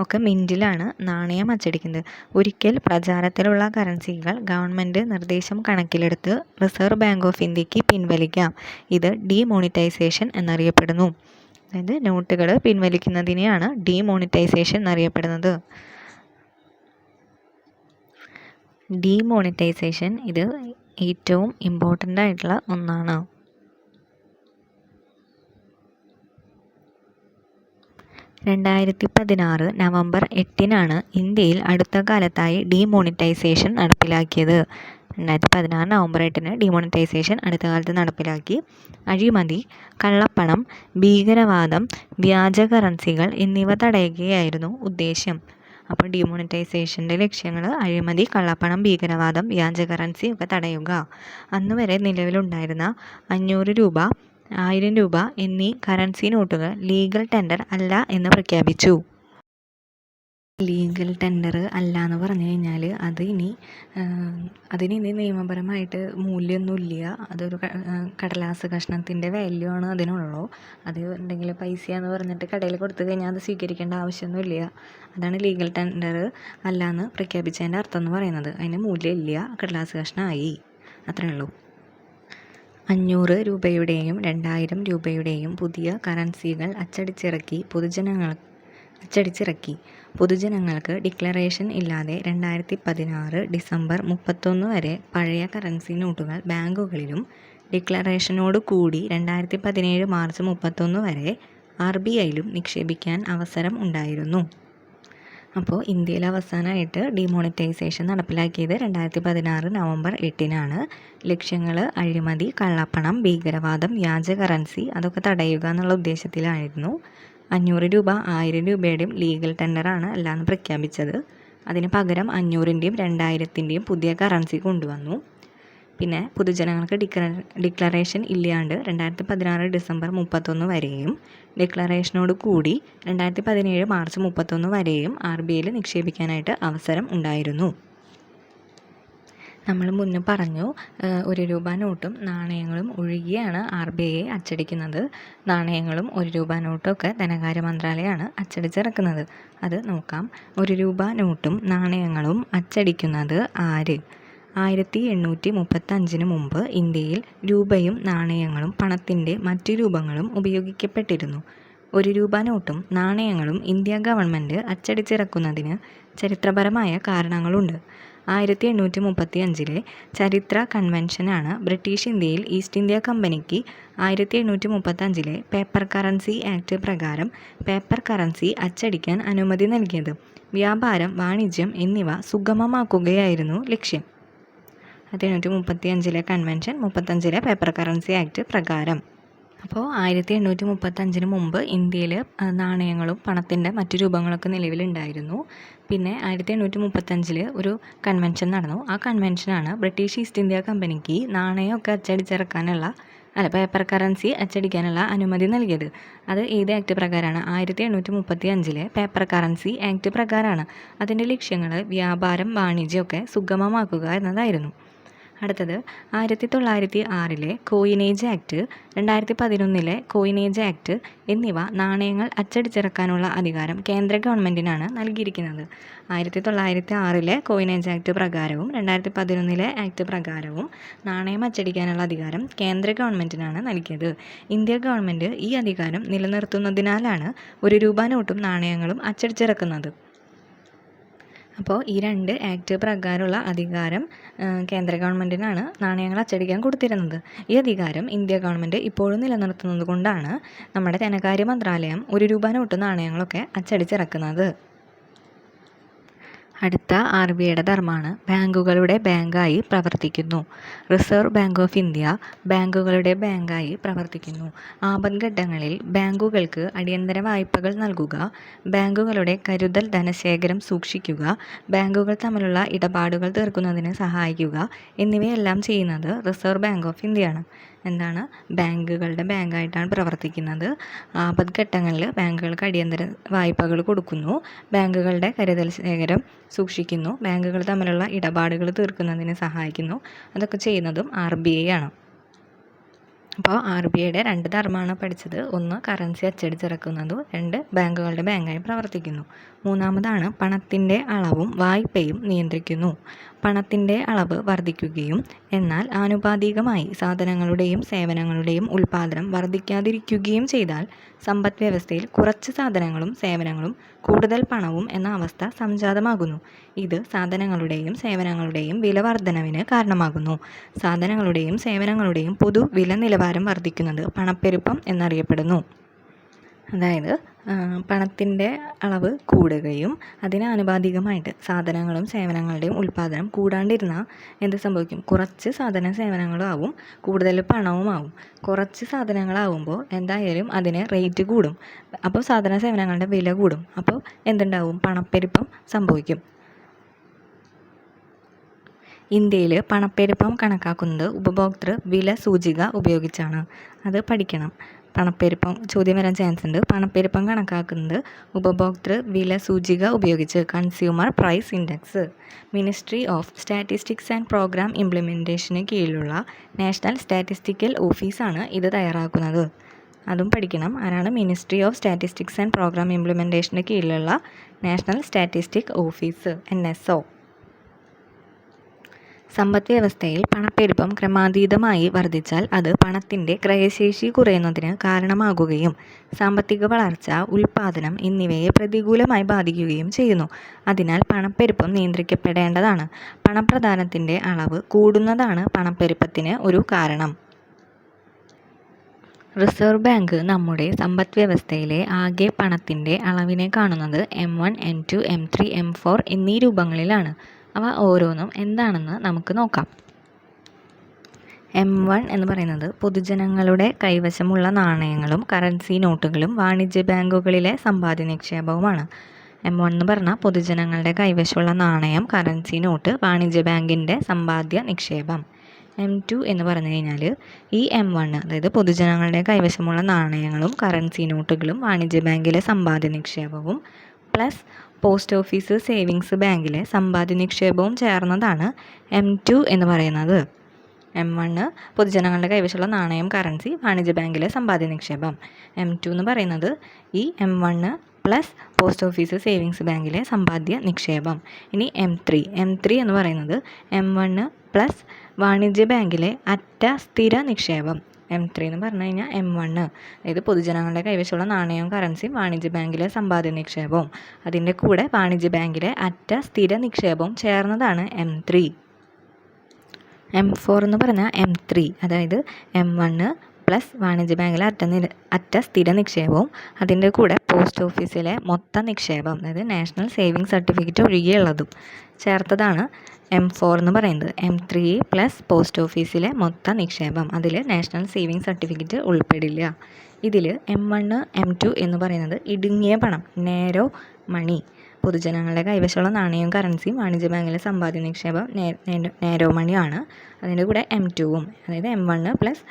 ഒക്കെ മിൻറ്റിലാണ് നാണയം അച്ചടിക്കുന്നത്. ഒരിക്കൽ പ്രചാരത്തിലുള്ള കറൻസികൾ ഗവൺമെൻറ് നിർദ്ദേശം കണക്കിലെടുത്ത് റിസർവ് ബാങ്ക് ഓഫ് ഇന്ത്യക്ക് പിൻവലിക്കാം. ഇത് ഡീമോണിറ്റൈസേഷൻ എന്നറിയപ്പെടുന്നു. അതായത് നോട്ടുകൾ പിൻവലിക്കുന്നതിനെയാണ് ഡീമോണിറ്റൈസേഷൻ എന്നറിയപ്പെടുന്നത്. ഡീമോണിറ്റൈസേഷൻ ഇത് ഏറ്റവും ഇമ്പോർട്ടൻ്റ് ആയിട്ടുള്ള ഒന്നാണ്. 2016 നവംബർ 8-നാണ് ഇന്ത്യയിൽ അടുത്ത കാലത്തായി ഡീമോണിറ്റൈസേഷൻ നടപ്പിലാക്കിയത്. 2016 നവംബർ 8-ന് ഡീമോണിറ്റൈസേഷൻ അടുത്ത കാലത്ത് നടപ്പിലാക്കി. അഴിമതി, കള്ളപ്പണം, ഭീകരവാദം, വ്യാജ കറൻസികൾ എന്നിവ തടയുകയായിരുന്നു ഉദ്ദേശ്യം. അപ്പോൾ ഡീമോണിറ്റൈസേഷൻ്റെ ലക്ഷ്യങ്ങൾ അഴിമതി, കള്ളപ്പണം, ഭീകരവാദം, വ്യാജ കറൻസി ഒക്കെ തടയുക. അന്നുവരെ നിലവിലുണ്ടായിരുന്ന 500 രൂപ, 1000 രൂപ എന്നീ കറൻസി നോട്ടുകൾ ലീഗൽ ടെൻഡർ അല്ല എന്ന് പ്രഖ്യാപിച്ചു. ലീഗൽ ടെൻഡർ അല്ല എന്ന് പറഞ്ഞു കഴിഞ്ഞാൽ അതിനി നിയമപരമായിട്ട് മൂല്യമൊന്നുമില്ല. അതൊരു കടലാസ് കഷ്ണത്തിൻ്റെ വാല്യൂ ആണ് അതിനുള്ളൂ. അത് ഉണ്ടെങ്കിൽ പൈസയാന്ന് പറഞ്ഞിട്ട് കടയിൽ കൊടുത്തു കഴിഞ്ഞാൽ അത് സ്വീകരിക്കേണ്ട ആവശ്യമൊന്നുമില്ല. അതാണ് ലീഗൽ ടെൻഡർ അല്ല എന്ന് പ്രഖ്യാപിച്ചതിൻ്റെ അർത്ഥം എന്ന് പറയുന്നത്. അതിന് മൂല്യമില്ല, കടലാസ് കഷ്ണമായി, അത്രയേ ഉള്ളൂ. 500 രൂപയുടെയും 2000 രൂപയുടെയും പുതിയ കറൻസികൾ അച്ചടിച്ചിറക്കി പൊതുജനങ്ങൾക്ക് ഡിക്ലറേഷൻ ഇല്ലാതെ 2016 ഡിസംബർ 31 വരെ പഴയ കറൻസി നോട്ടുകൾ ബാങ്കുകളിലും ഡിക്ലറേഷനോട് കൂടി 2017 മാർച്ച് 31 വരെ RBIയിലും നിക്ഷേപിക്കാൻ അവസരം ഉണ്ടായിരുന്നു. അപ്പോൾ ഇന്ത്യയിൽ അവസാനമായിട്ട് ഡീമോണിറ്റൈസേഷൻ നടപ്പിലാക്കിയത് 2016 നവംബർ 8-നാണ്. ലക്ഷ്യങ്ങൾ അഴിമതി, കള്ളപ്പണം, ഭീകരവാദം, വ്യാജ കറൻസി അതൊക്കെ തടയുക എന്നുള്ള ഉദ്ദേശത്തിലായിരുന്നു. 500 രൂപ, 1000 രൂപയുടെയും ലീഗൽ ടെൻഡറാണ് അല്ലാന്ന് പ്രഖ്യാപിച്ചത്. അതിന് പകരം 500-ൻ്റെയും 2000-ൻ്റെയും പുതിയ കറൻസി കൊണ്ടുവന്നു. പിന്നെ പൊതുജനങ്ങൾക്ക് ഡിക്ലറേഷൻ ഇല്ലാണ്ട് 2016 ഡിസംബർ 31 വരെയും ഡിക്ലറേഷനോട് കൂടി 2017 മാർച്ച് 31 വരെയും RBIയിൽ നിക്ഷേപിക്കാനായിട്ട് അവസരം ഉണ്ടായിരുന്നു. നമ്മൾ മുന്നേ പറഞ്ഞു 1 രൂപ നോട്ടും നാണയങ്ങളും ഒഴികെയാണ് RBI അച്ചടിക്കുന്നത്. നാണയങ്ങളും 1 രൂപ നോട്ടും ഒക്കെ ധനകാര്യ മന്ത്രാലയമാണ് അച്ചടിച്ചിറക്കുന്നത്. അത് നോക്കാം. 1 രൂപ നോട്ടും നാണയങ്ങളും അച്ചടിക്കുന്നത് ആര്? 1835 മുമ്പ് ഇന്ത്യയിൽ രൂപയും നാണയങ്ങളും പണത്തിൻ്റെ മറ്റു രൂപങ്ങളും ഉപയോഗിക്കപ്പെട്ടിരുന്നു. 1 രൂപ നോട്ടും നാണയങ്ങളും ഇന്ത്യ ഗവൺമെൻറ് അച്ചടിച്ചിറക്കുന്നതിന് ചരിത്രപരമായ കാരണങ്ങളുണ്ട്. 1835 ചരിത്ര കൺവെൻഷനാണ് ബ്രിട്ടീഷ് ഇന്ത്യയിൽ ഈസ്റ്റ് ഇന്ത്യ കമ്പനിക്ക് 1835 പേപ്പർ കറൻസി ആക്ട് പ്രകാരം പേപ്പർ കറൻസി അച്ചടിക്കാൻ അനുമതി നൽകിയത്. വ്യാപാരം, വാണിജ്യം എന്നിവ സുഗമമാക്കുകയായിരുന്നു ലക്ഷ്യം. 1835 കൺവെൻഷൻ, 35 പേപ്പർ കറൻസി ആക്ട് പ്രകാരം. അപ്പോൾ 1835 മുമ്പ് ഇന്ത്യയിൽ നാണയങ്ങളും പണത്തിൻ്റെ മറ്റു രൂപങ്ങളൊക്കെ നിലവിലുണ്ടായിരുന്നു. പിന്നെ 1835 ഒരു കൺവെൻഷൻ നടന്നു. ആ കൺവെൻഷനാണ് ബ്രിട്ടീഷ് ഈസ്റ്റ് ഇന്ത്യ കമ്പനിക്ക് നാണയമൊക്കെ പേപ്പർ കറൻസി അച്ചടിക്കാനുള്ള അനുമതി നൽകിയത്. അത് ഏത് ആക്ട് പ്രകാരമാണ്? 1835 പേപ്പർ കറൻസി ആക്ട് പ്രകാരമാണ്. അതിൻ്റെ ലക്ഷ്യങ്ങൾ വ്യാപാരം, വാണിജ്യമൊക്കെ സുഗമമാക്കുക എന്നതായിരുന്നു. അടുത്തത് 1906 കോയിനേജ് ആക്ട്, 2011 കോയിനേജ് ആക്ട് എന്നിവ നാണയങ്ങൾ അച്ചടിച്ചിറക്കാനുള്ള അധികാരം കേന്ദ്ര ഗവൺമെൻറ്റിനാണ് നൽകിയിരിക്കുന്നത്. 1906 കോയിനേജ് ആക്ട് പ്രകാരവും 2011 ആക്ട് പ്രകാരവും നാണയം അച്ചടിക്കാനുള്ള അധികാരം കേന്ദ്ര ഗവൺമെൻറ്റിനാണ് നൽകിയത്. ഇന്ത്യ ഗവൺമെൻറ് ഈ അധികാരം നിലനിർത്തുന്നതിനാലാണ് 1 രൂപ നോട്ടും നാണയങ്ങളും അച്ചടിച്ചിറക്കുന്നത്. അപ്പോൾ ഈ 2 ആക്ട് പ്രകാരമുള്ള അധികാരം കേന്ദ്ര ഗവൺമെൻറ്റിനാണ് നാണയങ്ങൾ അച്ചടിക്കാൻ കൊടുത്തിരുന്നത്. ഈ അധികാരം ഇന്ത്യ ഗവൺമെൻറ് ഇപ്പോഴും നിലനിർത്തുന്നത് കൊണ്ടാണ് നമ്മുടെ ധനകാര്യ മന്ത്രാലയം 1 രൂപ നോട്ട് നാണയങ്ങളൊക്കെ അച്ചടിച്ചിറക്കുന്നത്. അടുത്ത RBIയുടെ ധർമ്മമാണ് ബാങ്കുകളുടെ ബാങ്കായി പ്രവർത്തിക്കുന്നു. റിസർവ് ബാങ്ക് ഓഫ് ഇന്ത്യ ബാങ്കുകളുടെ ബാങ്കായി പ്രവർത്തിക്കുന്നു. ആപത്ഘട്ടങ്ങളിൽ ബാങ്കുകൾക്ക് അടിയന്തര വായ്പകൾ നൽകുക, ബാങ്കുകളുടെ കരുതൽ ധനശേഖരം സൂക്ഷിക്കുക, ബാങ്കുകൾ തമ്മിലുള്ള ഇടപാടുകൾ തീർക്കുന്നതിന് സഹായിക്കുക എന്നിവയെല്ലാം ചെയ്യുന്നത് റിസർവ് ബാങ്ക് ഓഫ് ഇന്ത്യയാണ്. എന്താണ്? ബാങ്കുകളുടെ ബാങ്കായിട്ടാണ് പ്രവർത്തിക്കുന്നത്. ആപത്ഘട്ടങ്ങളിൽ ബാങ്കുകൾക്ക് അടിയന്തര വായ്പകൾ കൊടുക്കുന്നു, ബാങ്കുകളുടെ കരുതൽ ശേഖരം സൂക്ഷിക്കുന്നു, ബാങ്കുകൾ തമ്മിലുള്ള ഇടപാടുകൾ തീർക്കുന്നതിന് സഹായിക്കുന്നു. അതൊക്കെ ചെയ്യുന്നതും RBI ആണ്. അപ്പോൾ RBIയുടെ 2 ധർമ്മമാണ് പഠിച്ചത്. 1 കറൻസി അച്ചടിച്ചിറക്കുന്നതും, 2 ബാങ്കുകളുടെ ബാങ്കായി പ്രവർത്തിക്കുന്നു. 3-മതാണ് പണത്തിൻ്റെ അളവും വായ്പയും നിയന്ത്രിക്കുന്നു. പണത്തിൻ്റെ അളവ് വർദ്ധിക്കുകയും എന്നാൽ ആനുപാതികമായി സാധനങ്ങളുടെയും സേവനങ്ങളുടെയും ഉൽപ്പാദനം വർദ്ധിക്കാതിരിക്കുകയും ചെയ്താൽ സമ്പദ് വ്യവസ്ഥയിൽ കുറച്ച് സാധനങ്ങളും സേവനങ്ങളും കൂടുതൽ പണവും എന്ന അവസ്ഥ സംജാതമാകുന്നു. ഇത് സാധനങ്ങളുടെയും സേവനങ്ങളുടെയും വില വർധനവിന് കാരണമാകുന്നു. സാധനങ്ങളുടെയും സേവനങ്ങളുടെയും പൊതു വില നിലവാരം വർദ്ധിക്കുന്നത് പണപ്പെരുപ്പം എന്നറിയപ്പെടുന്നു. അതായത് പണത്തിൻ്റെ അളവ് കൂടുകയും അതിന് ആനുപാതികമായിട്ട് സാധനങ്ങളും സേവനങ്ങളുടെയും ഉൽപ്പാദനം കൂടാണ്ടിരുന്നാൽ എന്ത് സംഭവിക്കും? കുറച്ച് സാധന സേവനങ്ങളും ആവും, കൂടുതൽ പണവും ആവും. കുറച്ച് സാധനങ്ങളാവുമ്പോൾ എന്തായാലും അതിന് റേറ്റ് കൂടും. അപ്പോൾ സാധന സേവനങ്ങളുടെ വില കൂടും. അപ്പോൾ എന്തുണ്ടാവും? പണപ്പെരുപ്പം സംഭവിക്കും. ഇന്ത്യയിൽ പണപ്പെരുപ്പം കണക്കാക്കുന്നത് ഉപഭോക്തൃ വില സൂചിക ഉപയോഗിച്ചാണ്. അത് പഠിക്കണം. പണപ്പെരുപ്പം ചോദ്യം വരാൻ ചാൻസ് ഉണ്ട്. പണപ്പെരുപ്പം കണക്കാക്കുന്നത് ഉപഭോക്തൃ വില സൂചിക ഉപയോഗിച്ച്, consumer price index. Ministry of statistics and programme ഇംപ്ലിമെൻറ്റേഷന് കീഴിലുള്ള നാഷണൽ സ്റ്റാറ്റിസ്റ്റിക്കൽ ഓഫീസാണ് ഇത് തയ്യാറാക്കുന്നത്. അതും പഠിക്കണം. ആരാണ്? Ministry of statistics and programme ഇംപ്ലിമെൻറ്റേഷന് കീഴിലുള്ള നാഷണൽ സ്റ്റാറ്റിസ്റ്റിക് ഓഫീസ്, NSO. സമ്പദ് വ്യവസ്ഥയിൽ പണപ്പെരുപ്പം ക്രമാതീതമായി വർദ്ധിച്ചാൽ അത് പണത്തിൻ്റെ ക്രയശേഷി കുറയുന്നതിന് കാരണമാകുകയും സാമ്പത്തിക വളർച്ച, ഉൽപ്പാദനം എന്നിവയെ പ്രതികൂലമായി ബാധിക്കുകയും ചെയ്യുന്നു. അതിനാൽ പണപ്പെരുപ്പം നിയന്ത്രിക്കപ്പെടേണ്ടതാണ്. പണപ്രദാനത്തിൻ്റെ അളവ് കൂടുന്നതാണ് പണപ്പെരുപ്പത്തിന് ഒരു കാരണം. റിസർവ് ബാങ്ക് നമ്മുടെ സമ്പദ് വ്യവസ്ഥയിലെ ആകെ പണത്തിൻ്റെ അളവിനെ കാണുന്നത് M1, M2, M3, M4 എന്നീ രൂപങ്ങളിലാണ്. അവ ഓരോന്നും എന്താണെന്ന് നമുക്ക് നോക്കാം. M1 എന്ന് പറയുന്നത് പൊതുജനങ്ങളുടെ കൈവശമുള്ള നാണയങ്ങളും കറൻസി നോട്ടുകളും വാണിജ്യ ബാങ്കുകളിലെ സമ്പാദ്യ നിക്ഷേപവുമാണ്. M1 എന്ന് പറഞ്ഞാൽ പൊതുജനങ്ങളുടെ കൈവശമുള്ള നാണയം, കറൻസി നോട്ട്, വാണിജ്യ ബാങ്കിൻ്റെ സമ്പാദ്യ നിക്ഷേപം. M2 എന്ന് പറഞ്ഞു കഴിഞ്ഞാൽ ഈ M1, അതായത് പൊതുജനങ്ങളുടെ കൈവശമുള്ള നാണയങ്ങളും കറൻസി നോട്ടുകളും വാണിജ്യ ബാങ്കിലെ സമ്പാദ്യ നിക്ഷേപവും പ്ലസ് പോസ്റ്റ് ഓഫീസ് സേവിങ്സ് ബാങ്കിലെ സമ്പാദ്യ നിക്ഷേപവും ചേർന്നതാണ് M2 എന്ന് പറയുന്നത്. M1 പൊതുജനങ്ങളുടെ കൈവശമുള്ള നാണയം, കറൻസി, വാണിജ്യ ബാങ്കിലെ സമ്പാദ്യ നിക്ഷേപം. M2 എന്ന് പറയുന്നത് ഈ M1 plus post office savings ബാങ്കിലെ സമ്പാദ്യ നിക്ഷേപം. ഇനി M3 എന്ന് പറയുന്നത് M1 പ്ലസ് വാണിജ്യ ബാങ്കിലെ അറ്റ സ്ഥിര നിക്ഷേപം. M3 എന്ന് പറഞ്ഞു കഴിഞ്ഞാൽ M1, അതായത് പൊതുജനങ്ങളുടെ കൈവശമുള്ള നാണയവും കറൻസിയും വാണിജ്യ ബാങ്കിലെ സമ്പാദ്യ നിക്ഷേപവും അതിൻ്റെ കൂടെ വാണിജ്യ ബാങ്കിലെ അറ്റ സ്ഥിര നിക്ഷേപവും ചേർന്നതാണ് M3. M4 എന്ന് പറഞ്ഞാൽ M3, അതായത് M1 പ്ലസ് വാണിജ്യ ബാങ്കിലെ അറ്റ സ്ഥിര നിക്ഷേപവും അതിൻ്റെ കൂടെ പോസ്റ്റ് ഓഫീസിലെ മൊത്ത നിക്ഷേപം, അതായത് നാഷണൽ സേവിങ് സർട്ടിഫിക്കറ്റ് ഒഴികെയുള്ളതും ചേർത്തതാണ് M4 എന്ന് പറയുന്നത്. M3 പ്ലസ് പോസ്റ്റ് ഓഫീസിലെ മൊത്ത നിക്ഷേപം, അതിൽ നാഷണൽ സേവിങ് സർട്ടിഫിക്കറ്റ് ഉൾപ്പെടില്ല. ഇതിൽ M1, M2 എന്ന് പറയുന്നത് ഇടുങ്ങിയ പണം, നേരോ മണി. പൊതുജനങ്ങളുടെ കൈവശമുള്ള നാണയവും കറൻസിയും വാണിജ്യ ബാങ്കിലെ സമ്പാദ്യ നിക്ഷേപം നേരോ മണിയാണ്. അതിൻ്റെ കൂടെ M2വും, അതായത് M1 plus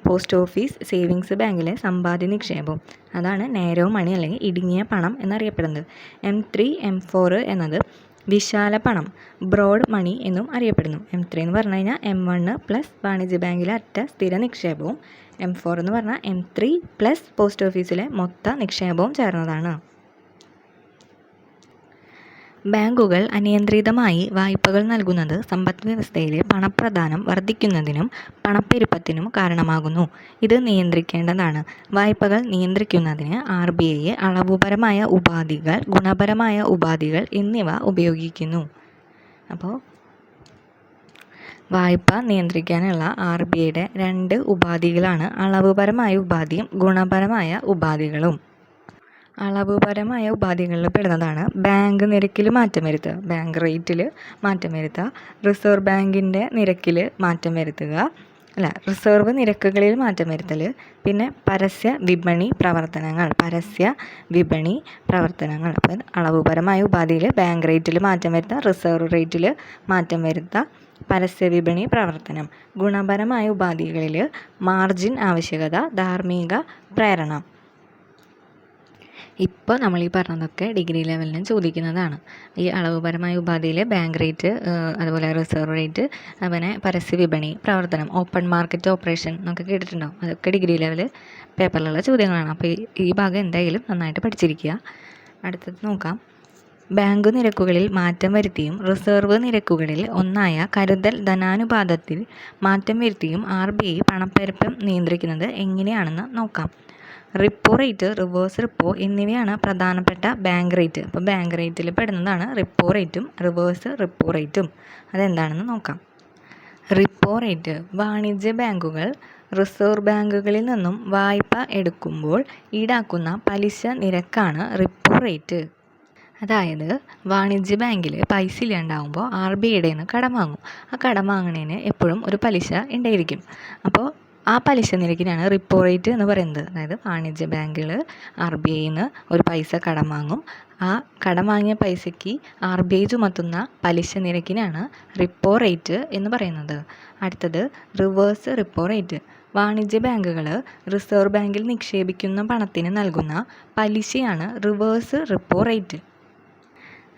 post office savings ബാങ്കിലെ സമ്പാദ്യ നിക്ഷേപം, അതാണ് നേരോ മണി അല്ലെങ്കിൽ ഇടുങ്ങിയ പണം എന്നറിയപ്പെടുന്നത്. M3, M4 എന്നത് വിശാല പണം, ബ്രോഡ് മണി എന്നും അറിയപ്പെടുന്നു. M3 എന്ന് പറഞ്ഞു കഴിഞ്ഞാൽ M1 പ്ലസ് വാണിജ്യ ബാങ്കിലെ അറ്റ സ്ഥിര നിക്ഷേപവും M4 എന്ന് പറഞ്ഞാൽ M3 പ്ലസ് പോസ്റ്റ് ഓഫീസിലെ മൊത്ത നിക്ഷേപവും ചേർന്നതാണ്. ബാങ്കുകൾ അനിയന്ത്രിതമായി വായ്പകൾ നൽകുന്നത് സമ്പദ് വ്യവസ്ഥയിലെ പണപ്രദാനം വർദ്ധിക്കുന്നതിനും പണപ്പെരുപ്പത്തിനും കാരണമാകുന്നു. ഇത് നിയന്ത്രിക്കേണ്ടതാണ്. വായ്പകൾ നിയന്ത്രിക്കുന്നതിന് RBI അളവുപരമായ ഉപാധികൾ, ഗുണപരമായ ഉപാധികൾ എന്നിവ ഉപയോഗിക്കുന്നു. അപ്പോൾ വായ്പ നിയന്ത്രിക്കാനുള്ള RBIയുടെ 2 ഉപാധികളാണ് അളവുപരമായ ഉപാധിയും ഗുണപരമായ ഉപാധികളും. അളവുപരമായ ഉപാധികളിൽ പെടുന്നതാണ് ബാങ്ക് നിരക്കിൽ മാറ്റം വരുത്തുക, ബാങ്ക് റേറ്റിൽ മാറ്റം വരുത്തുക, റിസർവ് ബാങ്കിൻ്റെ നിരക്കിൽ മാറ്റം വരുത്തുക, റിസർവ് നിരക്കുകളിൽ മാറ്റം വരുത്തൽ, പിന്നെ പരസ്യ വിപണി പ്രവർത്തനങ്ങൾ. അപ്പം അളവുപരമായ ഉപാധിയിൽ ബാങ്ക് റേറ്റിൽ മാറ്റം വരുത്തുക, റിസർവ് റേറ്റിൽ മാറ്റം വരുത്തുക, പരസ്യ വിപണി പ്രവർത്തനം. ഗുണപരമായ ഉപാധികളിൽ മാർജിൻ ആവശ്യകത, ധാർമ്മിക പ്രേരണ. ഇപ്പോൾ നമ്മൾ ഈ പറഞ്ഞതൊക്കെ ഡിഗ്രി ലെവലിന് ചോദിക്കുന്നതാണ്. ഈ അളവുപരമായ ഉപാധിയിലെ ബാങ്ക് റേറ്റ്, അതുപോലെ റിസർവ് റേറ്റ്, അതുപോലെ പരസ്യ വിപണി പ്രവർത്തനം, ഓപ്പൺ മാർക്കറ്റ് ഓപ്പറേഷൻ എന്നൊക്കെ കേട്ടിട്ടുണ്ടാവും. അതൊക്കെ ഡിഗ്രി ലെവൽ പേപ്പറിലുള്ള ചോദ്യങ്ങളാണ്. അപ്പോൾ ഈ ഭാഗം എന്തായാലും നന്നായിട്ട് പഠിച്ചിരിക്കുക. അടുത്തത് നോക്കാം. ബാങ്ക് നിരക്കുകളിൽ മാറ്റം വരുത്തിയും റിസർവ് നിരക്കുകളിൽ ഒന്നായ കരുതൽ ധനാനുപാതത്തിൽ മാറ്റം വരുത്തിയും RBI പണപ്പെരുപ്പം നിയന്ത്രിക്കുന്നത് എങ്ങനെയാണെന്ന് നോക്കാം. റിപ്പോ റേറ്റ്, റിവേഴ്സ് റിപ്പോ എന്നിവയാണ് പ്രധാനപ്പെട്ട ബാങ്ക് റേറ്റ്. അപ്പോൾ ബാങ്ക് റേറ്റിൽ പെടുന്നതാണ് റിപ്പോ റേറ്റും റിവേഴ്സ് റിപ്പോ റേറ്റും. അതെന്താണെന്ന് നോക്കാം. റിപ്പോ റേറ്റ് വാണിജ്യ ബാങ്കുകൾ റിസർവ് ബാങ്കുകളിൽ നിന്നും വായ്പ എടുക്കുമ്പോൾ ഈടാക്കുന്ന പലിശ നിരക്കാണ് റിപ്പോ റേറ്റ്. അതായത് വാണിജ്യ ബാങ്കിൽ പൈസ ഇല്ലാണ്ടാവുമ്പോൾ RBIയുടെ നിന്ന് കടം വാങ്ങും. ആ കടം വാങ്ങുന്നതിന് എപ്പോഴും ഒരു പലിശ ഉണ്ടായിരിക്കും. അപ്പോൾ ആ പലിശ നിരക്കിനാണ് റിപ്പോ റേറ്റ് എന്ന് പറയുന്നത്. അതായത് വാണിജ്യ ബാങ്കുകൾ RBIയിൽ നിന്ന് ഒരു പൈസ കടം വാങ്ങും. ആ കടം വാങ്ങിയ പൈസയ്ക്ക് RBI ചുമത്തുന്ന പലിശ നിരക്കിനാണ് റിപ്പോ റേറ്റ് എന്ന് പറയുന്നത്. അടുത്തത് റിവേഴ്സ് റിപ്പോ റേറ്റ്. വാണിജ്യ ബാങ്കുകൾ റിസർവ് ബാങ്കിൽ നിക്ഷേപിക്കുന്ന പണത്തിന് നൽകുന്ന പലിശയാണ് റിവേഴ്സ് റിപ്പോ റേറ്റ്.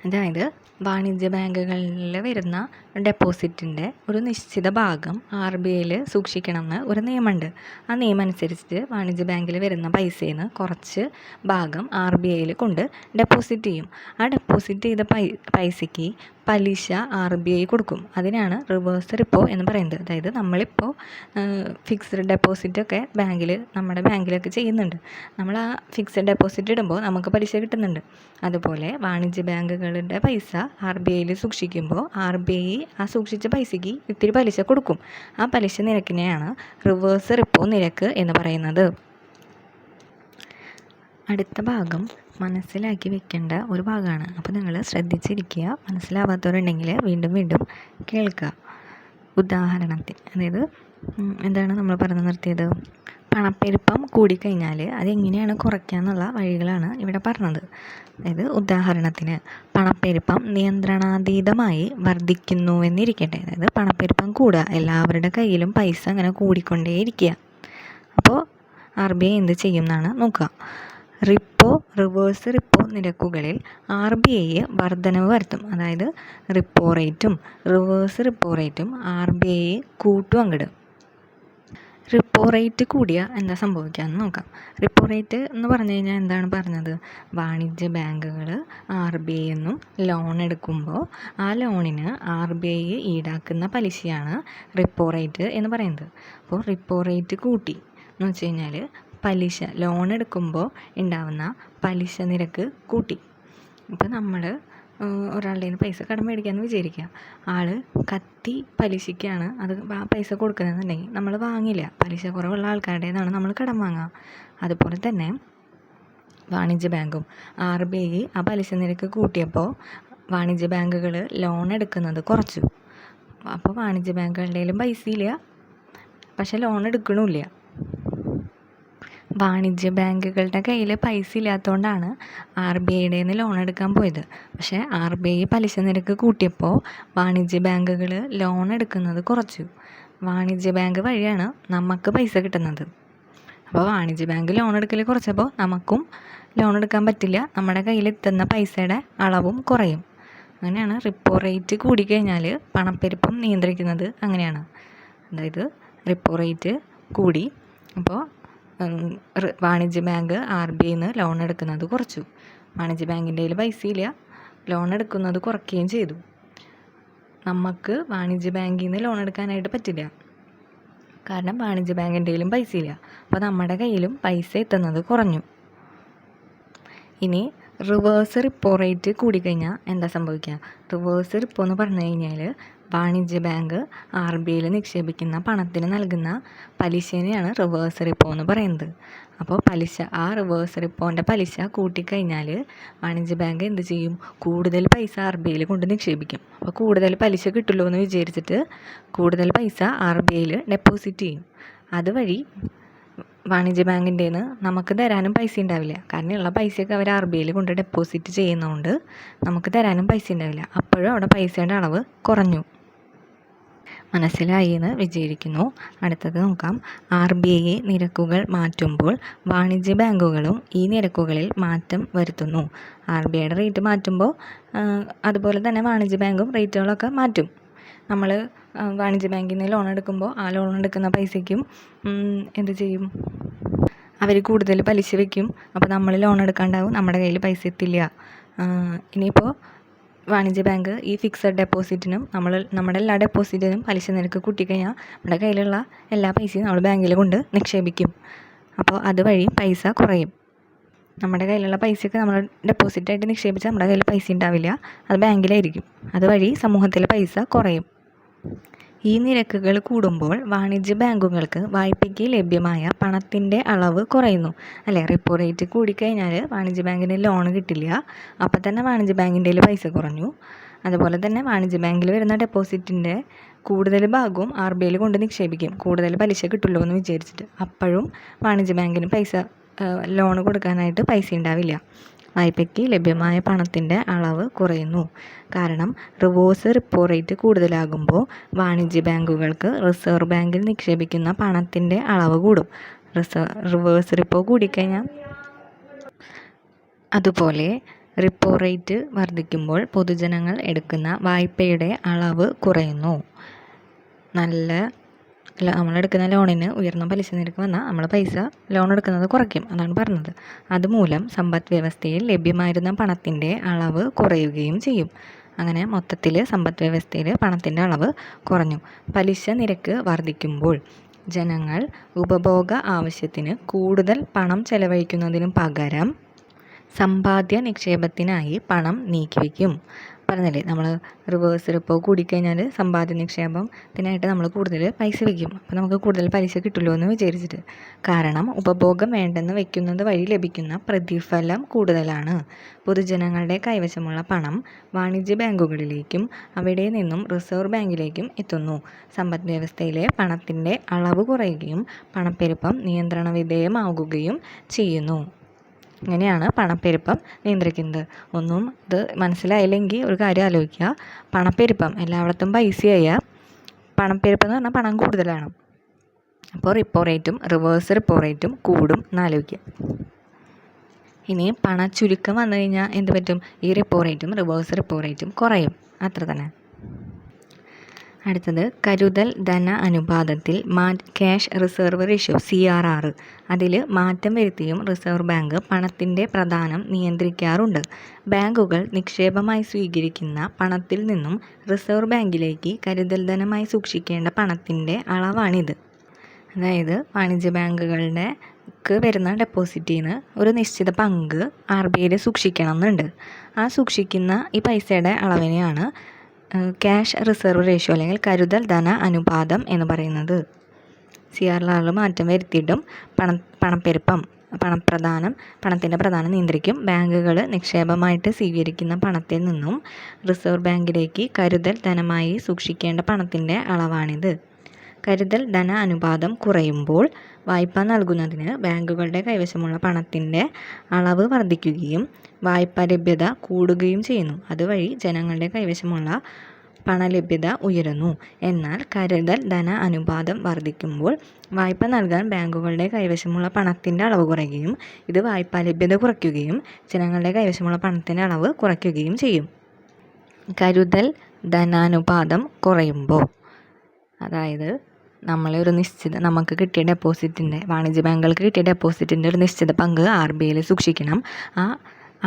അതായത് വാണിജ്യ ബാങ്കുകളിൽ വരുന്ന ഡെപ്പോസിറ്റിൻ്റെ ഒരു നിശ്ചിത ഭാഗം RBIയിൽ സൂക്ഷിക്കണമെന്ന് ഒരു നിയമമുണ്ട്. ആ നിയമം അനുസരിച്ച് വാണിജ്യ ബാങ്കിൽ വരുന്ന പൈസയിൽ നിന്ന് കുറച്ച് ഭാഗം RBIയിൽ കൊണ്ട് ഡെപ്പോസിറ്റ് ചെയ്യും. ആ ഡെപ്പോസിറ്റ് ചെയ്ത പൈസയ്ക്ക് പലിശ RBI കൊടുക്കും. അതിനാണ് റിവേഴ്സ് റിപ്പോ എന്ന് പറയുന്നത്. അതായത് നമ്മളിപ്പോൾ ഫിക്സ്ഡ് ഡെപ്പോസിറ്റൊക്കെ നമ്മുടെ ബാങ്കിലൊക്കെ ചെയ്യുന്നുണ്ട്. നമ്മൾ ആ ഫിക്സ്ഡ് ഡെപ്പോസിറ്റ് ഇടുമ്പോൾ നമുക്ക് പലിശ കിട്ടുന്നുണ്ട്. അതുപോലെ വാണിജ്യ ബാങ്കുകളുടെ പൈസ RBIയിൽ സൂക്ഷിക്കുമ്പോൾ RBI ആ സൂക്ഷിച്ച പൈസയ്ക്ക് ഇത്തിരി പലിശ കൊടുക്കും. ആ പലിശ നിരക്കിനെയാണ് റിവേഴ്സ് റിപ്പോ നിരക്ക് എന്ന് പറയുന്നത്. അടുത്ത ഭാഗം മനസ്സിലാക്കി വെക്കേണ്ട ഒരു ഭാഗമാണ്. അപ്പോൾ നിങ്ങൾ ശ്രദ്ധിച്ചിരിക്കുക. മനസ്സിലാവാത്തവരുണ്ടെങ്കിൽ വീണ്ടും വീണ്ടും കേൾക്കുക. ഉദാഹരണത്തിന്, അതായത് എന്താണ് നമ്മൾ പറഞ്ഞു നിർത്തിയത്? പണപ്പെരുപ്പം കൂടിക്കഴിഞ്ഞാൽ അതെങ്ങനെയാണ് കുറയ്ക്കുക എന്നുള്ള വഴികളാണ് ഇവിടെ പറഞ്ഞത്. അതായത് ഉദാഹരണത്തിന് പണപ്പെരുപ്പം നിയന്ത്രണാതീതമായി വർദ്ധിക്കുന്നുവെന്നിരിക്കട്ടെ. അതായത് പണപ്പെരുപ്പം കൂടുക, എല്ലാവരുടെ കയ്യിലും പൈസ അങ്ങനെ കൂടിക്കൊണ്ടേയിരിക്കുക. അപ്പോൾ RBI എന്ത് ചെയ്യും എന്നാണ് നോക്കുക. റിപ്പോ, റിവേഴ്സ് റിപ്പോ നിരക്കുകളിൽ RBI വർധനവ് വരുത്തും. അതായത് റിപ്പോ റേറ്റും റിവേഴ്സ് റിപ്പോ റേറ്റും RBI കൂട്ടും അങ്ങട്. റിപ്പോ റേറ്റ് കൂടിയാൽ എന്താ സംഭവിക്കാമെന്ന് നോക്കാം. റിപ്പോ റേറ്റ് എന്ന് പറഞ്ഞു കഴിഞ്ഞാൽ എന്താണ് പറഞ്ഞത്? വാണിജ്യ ബാങ്കുകൾ RBIയിൽ നിന്നും ലോൺ എടുക്കുമ്പോൾ ആ ലോണിന് RBI ഈടാക്കുന്ന പലിശയാണ് റിപ്പോ റേറ്റ് എന്ന് പറയുന്നത്. അപ്പോൾ റിപ്പോ റേറ്റ് കൂട്ടി എന്ന് വെച്ച് കഴിഞ്ഞാൽ പലിശ, ലോൺ എടുക്കുമ്പോൾ ഉണ്ടാവുന്ന പലിശ നിരക്ക് കൂട്ടി. ഇപ്പോൾ നമ്മൾ ഒരാളുടെ നിന്ന് പൈസ കടം മേടിക്കാമെന്ന് വിചാരിക്കുക. ആൾ കത്തി പലിശയ്ക്കാണ് അത് ആ പൈസ കൊടുക്കുന്നതെന്നുണ്ടെങ്കിൽ നമ്മൾ വാങ്ങില്ല. പലിശ കുറവുള്ള ആൾക്കാരുടെ നിന്നാണ് നമ്മൾ കടം വാങ്ങുക. അതുപോലെ തന്നെ വാണിജ്യ ബാങ്കും RBI ആ പലിശ നിരക്ക് കൂട്ടിയപ്പോൾ വാണിജ്യ ബാങ്കുകൾ ലോൺ എടുക്കുന്നത് കുറച്ചു. അപ്പോൾ വാണിജ്യ ബാങ്കുകളുടെയിലും പൈസ ഇല്ല, പക്ഷെ ലോൺ എടുക്കണമില്ല. വാണിജ്യ ബാങ്കുകളുടെ കയ്യിൽ പൈസ ഇല്ലാത്തതുകൊണ്ടാണ് RBIയുടെ നിന്ന് ലോൺ എടുക്കാൻ പോയത്. പക്ഷേ RBI പലിശ നിരക്ക് കൂട്ടിയപ്പോൾ വാണിജ്യ ബാങ്കുകൾ ലോൺ എടുക്കുന്നത് കുറച്ചു. വാണിജ്യ ബാങ്ക് വഴിയാണ് നമുക്ക് പൈസ കിട്ടുന്നത്. അപ്പോൾ വാണിജ്യ ബാങ്ക് ലോൺ എടുക്കൽ കുറച്ചപ്പോൾ നമുക്കും ലോൺ എടുക്കാൻ പറ്റില്ല. നമ്മുടെ കയ്യിൽ എത്തുന്ന പൈസയുടെ അളവും കുറയും. അങ്ങനെയാണ് റിപ്പോ റേറ്റ് കൂടിക്കഴിഞ്ഞാൽ പണപ്പെരുപ്പം നിയന്ത്രിക്കുന്നത്. അങ്ങനെയാണ്. അതായത് റിപ്പോ റേറ്റ് കൂടി, അപ്പോൾ വാണിജ്യ ബാങ്ക് RBIയിൽ നിന്ന് ലോൺ എടുക്കുന്നത് കുറച്ചു. വാണിജ്യ ബാങ്കിൻ്റെ കയ്യിൽ പൈസ ഇല്ല, ലോൺ എടുക്കുന്നത് കുറയ്ക്കുകയും ചെയ്തു. നമുക്ക് വാണിജ്യ ബാങ്കിൽ നിന്ന് ലോൺ എടുക്കാനായിട്ട് പറ്റില്ല, കാരണം വാണിജ്യ ബാങ്കിൻ്റെ കയ്യിലും പൈസ ഇല്ല. അപ്പോൾ നമ്മുടെ കയ്യിലും പൈസ എത്തുന്നത് കുറഞ്ഞു. ഇനി റിവേഴ്സ് റിപ്പോ റേറ്റ് കൂടിക്കഴിഞ്ഞാൽ എന്താ സംഭവിക്കുക? റിവേഴ്സ് റിപ്പോ എന്ന് പറഞ്ഞു കഴിഞ്ഞാൽ വാണിജ്യ ബാങ്ക് RBIയിൽ നിക്ഷേപിക്കുന്ന പണത്തിന് നൽകുന്ന പലിശനെയാണ് റിവേഴ്സ് റിപ്പോ എന്ന് പറയുന്നത്. അപ്പോൾ ആ റിവേഴ്സ് റിപ്പോൻ്റെ പലിശ കൂട്ടിക്കഴിഞ്ഞാൽ വാണിജ്യ ബാങ്ക് എന്ത് ചെയ്യും? കൂടുതൽ പൈസ RBIയിൽ കൊണ്ട് നിക്ഷേപിക്കും. അപ്പോൾ കൂടുതൽ പലിശ കിട്ടുമല്ലോ എന്ന് വിചാരിച്ചിട്ട് കൂടുതൽ പൈസ RBIയിൽ ഡെപ്പോസിറ്റ് ചെയ്യും. അതുവഴി വാണിജ്യ ബാങ്കിൻ്റെ നിന്ന് നമുക്ക് തരാനും പൈസ ഉണ്ടാവില്ല. കാരണം ഉള്ള പൈസയൊക്കെ അവർ RBIയിൽ കൊണ്ട് ഡെപ്പോസിറ്റ് ചെയ്യുന്നതുകൊണ്ട് നമുക്ക് തരാനും പൈസ ഉണ്ടാവില്ല. അപ്പോഴും അവിടെ പൈസയുടെ അളവ് കുറഞ്ഞു. മനസ്സിലായി എന്ന് വിചാരിക്കുന്നു. അടുത്തത് നോക്കാം. RBI നിരക്കുകൾ മാറ്റുമ്പോൾ വാണിജ്യ ബാങ്കുകളും ഈ നിരക്കുകളിൽ മാറ്റം വരുത്തുന്നു. RBIയുടെ റേറ്റ് മാറ്റുമ്പോൾ അതുപോലെ തന്നെ വാണിജ്യ ബാങ്കും റേറ്റുകളൊക്കെ മാറ്റും. നമ്മൾ വാണിജ്യ ബാങ്കിൽ നിന്ന് ലോൺ എടുക്കുമ്പോൾ ആ ലോൺ എടുക്കുന്ന പൈസയ്ക്കും എന്ത് ചെയ്യും, അവർ കൂടുതൽ പലിശ വയ്ക്കും. അപ്പോൾ നമ്മൾ ലോൺ എടുക്കാണ്ടാവും, നമ്മുടെ കയ്യിൽ പൈസ എത്തില്ല. ഇനിയിപ്പോൾ വാണിജ്യ ബാങ്ക് ഈ ഫിക്സഡ് ഡെപ്പോസിറ്റിനും നമ്മുടെ എല്ലാ ഡെപ്പോസിറ്റിനും പലിശ നിരക്ക് കൂട്ടിക്കഴിഞ്ഞാൽ നമ്മുടെ കയ്യിലുള്ള എല്ലാ പൈസയും നമ്മൾ ബാങ്കിൽ കൊണ്ട് നിക്ഷേപിക്കും. അപ്പോൾ അതുവഴി പൈസ കുറയും. നമ്മുടെ കയ്യിലുള്ള പൈസയൊക്കെ നമ്മൾ ഡെപ്പോസിറ്റായിട്ട് നിക്ഷേപിച്ചാൽ നമ്മുടെ കയ്യിൽ പൈസ ഉണ്ടാവില്ല, അത് ബാങ്കിലായിരിക്കും. അതുവഴി സമൂഹത്തിലെ പൈസ കുറയും. ഈ നിരക്കുകൾ കൂടുമ്പോൾ വാണിജ്യ ബാങ്കുകൾക്ക് വായ്പയ്ക്ക് ലഭ്യമായ പണത്തിൻ്റെ അളവ് കുറയുന്നു. അല്ലേ, റിപ്പോ റേറ്റ് കൂടിക്കഴിഞ്ഞാൽ വാണിജ്യ ബാങ്കിന് ലോൺ കിട്ടില്ല. അപ്പം തന്നെ വാണിജ്യ ബാങ്കിൻ്റെ പൈസ കുറഞ്ഞു. അതുപോലെ തന്നെ വാണിജ്യ ബാങ്കിൽ വരുന്ന ഡെപ്പോസിറ്റിൻ്റെ കൂടുതൽ ഭാഗവും RBIയിൽ കൊണ്ട് നിക്ഷേപിക്കും, കൂടുതൽ പലിശ കിട്ടുമല്ലോ എന്ന് വിചാരിച്ചിട്ട്. അപ്പോഴും വാണിജ്യ ബാങ്കിന് ലോൺ കൊടുക്കാനായിട്ട് പൈസ ഉണ്ടാവില്ല. വായ്പയ്ക്ക് ലഭ്യമായ പണത്തിൻ്റെ അളവ് കുറയുന്നു. കാരണം റിവേഴ്സ് റിപ്പോ റേറ്റ് കൂടുതലാകുമ്പോൾ വാണിജ്യ ബാങ്കുകൾക്ക് റിസർവ് ബാങ്കിൽ നിക്ഷേപിക്കുന്ന പണത്തിൻ്റെ അളവ് കൂടും. റിവേഴ്സ് റിപ്പോ കൂടിക്കഴിഞ്ഞാൽ അതുപോലെ റിപ്പോ റേറ്റ് വർദ്ധിക്കുമ്പോൾ പൊതുജനങ്ങൾ എടുക്കുന്ന വായ്പയുടെ അളവ് കുറയുന്നു. നമ്മളെടുക്കുന്ന ലോണിന് ഉയർന്ന പലിശ നിരക്ക് വന്നാൽ നമ്മൾ പൈസ ലോൺ എടുക്കുന്നത് കുറയ്ക്കും, അതാണ് പറഞ്ഞത്. അതുമൂലം സമ്പദ് വ്യവസ്ഥയിൽ ലഭ്യമായിരുന്ന പണത്തിൻ്റെ അളവ് കുറയുകയും ചെയ്യും. അങ്ങനെ മൊത്തത്തിൽ സമ്പദ് വ്യവസ്ഥയിൽ പണത്തിൻ്റെ അളവ് കുറഞ്ഞു. പലിശ നിരക്ക് വർദ്ധിക്കുമ്പോൾ ജനങ്ങൾ ഉപഭോഗ ആവശ്യത്തിന് കൂടുതൽ പണം ചെലവഴിക്കുന്നതിന് പകരം സമ്പാദ്യ നിക്ഷേപത്തിനായി പണം നീക്കിവെക്കും. പറഞ്ഞില്ലേ, നമ്മൾ റിവേഴ്സ് റിപ്പോ കൂടിക്കഴിഞ്ഞാൽ സമ്പാദ്യ നിക്ഷേപത്തിനായിട്ട് നമ്മൾ കൂടുതൽ പൈസ വയ്ക്കും. അപ്പോൾ നമുക്ക് കൂടുതൽ പലിശ കിട്ടുമല്ലോ എന്ന് വിചാരിച്ചിട്ട്. കാരണം ഉപഭോഗം വേണ്ടെന്ന് വയ്ക്കുന്നത് വഴി ലഭിക്കുന്ന പ്രതിഫലം കൂടുതലാണ്. പൊതുജനങ്ങളുടെ കൈവശമുള്ള പണം വാണിജ്യ ബാങ്കുകളിലേക്കും അവിടെ നിന്നും റിസർവ് ബാങ്കിലേക്കും എത്തുന്നു. സമ്പദ് വ്യവസ്ഥയിലെ പണത്തിൻ്റെ അളവ് കുറയുകയും പണപ്പെരുപ്പം നിയന്ത്രണ വിധേയമാകുകയും ചെയ്യുന്നു. ഇങ്ങനെയാണ് പണപ്പെരുപ്പം നിയന്ത്രിക്കുന്നത്. ഒന്നും ഇത് മനസ്സിലായില്ലെങ്കിൽ ഒരു കാര്യം ആലോചിക്കുക. പണപ്പെരുപ്പം എല്ലായിടത്തും പൈസയായ പണപ്പെരുപ്പം എന്ന് പറഞ്ഞാൽ പണം കൂടുതലാണ്. അപ്പോൾ റിപ്പോ റേറ്റും റിവേഴ്സ് റിപ്പോ റേറ്റും കൂടും എന്നാലോചിക്കുക. ഇനി പണച്ചുരുക്കം വന്നു കഴിഞ്ഞാൽ എന്ത് പറ്റും? ഈ റിപ്പോ റേറ്റും റിവേഴ്സ് റിപ്പോ റേറ്റും കുറയും, അത്ര തന്നെ. അടുത്തത് കരുതൽ ധന അനുപാതത്തിൽ ക്യാഷ് റിസർവ് റേഷ്യോ CRR അതിൽ മാറ്റം വരുത്തിയും റിസർവ് ബാങ്ക് പണത്തിൻ്റെ പ്രദാനം നിയന്ത്രിക്കാറുണ്ട്. ബാങ്കുകൾ നിക്ഷേപമായി സ്വീകരിക്കുന്ന പണത്തിൽ നിന്നും റിസർവ് ബാങ്കിലേക്ക് കരുതൽ ധനമായി സൂക്ഷിക്കേണ്ട പണത്തിൻ്റെ അളവാണിത്. അതായത് വാണിജ്യ ബാങ്കുകളുടെ വരുന്ന ഡെപ്പോസിറ്റിൽ നിന്ന് ഒരു നിശ്ചിത പങ്ക് RBIയിൽ സൂക്ഷിക്കണം എന്നുണ്ട്. ആ സൂക്ഷിക്കുന്ന ഈ പൈസയുടെ അളവിനെയാണ് ക്യാഷ് റിസർവ് റേഷ്യോ അല്ലെങ്കിൽ കരുതൽ ധന അനുപാതം എന്ന് പറയുന്നത്. CRR മാറ്റം വരുത്തിയിട്ടും പണത്തിൻ്റെ പ്രധാനം നിയന്ത്രിക്കും. ബാങ്കുകൾ നിക്ഷേപമായിട്ട് സ്വീകരിക്കുന്ന പണത്തിൽ നിന്നും റിസർവ് ബാങ്കിലേക്ക് കരുതൽ ധനമായി സൂക്ഷിക്കേണ്ട പണത്തിൻ്റെ അളവാണിത്. കരുതൽ ധന അനുപാതം കുറയുമ്പോൾ വായ്പ നൽകുന്നതിന് ബാങ്കുകളുടെ കൈവശമുള്ള പണത്തിൻ്റെ അളവ് വർദ്ധിക്കുകയും വായ്പാ ലഭ്യത കൂടുകയും ചെയ്യുന്നു. അതുവഴി ജനങ്ങളുടെ കൈവശമുള്ള പണലഭ്യത ഉയരുന്നു. എന്നാൽ കരുതൽ ധന അനുപാതം വർദ്ധിക്കുമ്പോൾ വായ്പ നൽകാൻ ബാങ്കുകളുടെ കൈവശമുള്ള പണത്തിൻ്റെ അളവ് കുറയുകയും ഇത് വായ്പാ ലഭ്യത കുറയ്ക്കുകയും ജനങ്ങളുടെ കൈവശമുള്ള പണത്തിൻ്റെ അളവ് കുറയ്ക്കുകയും ചെയ്യും. കരുതൽ ധനാനുപാതം കുറയുമ്പോൾ, അതായത് നമുക്ക് കിട്ടിയ ഡെപ്പോസിറ്റിൻ്റെ, വാണിജ്യ ബാങ്കുകൾക്ക് കിട്ടിയ ഡെപ്പോസിറ്റിൻ്റെ ഒരു നിശ്ചിത പങ്ക് RBIയിൽ സൂക്ഷിക്കണം. ആ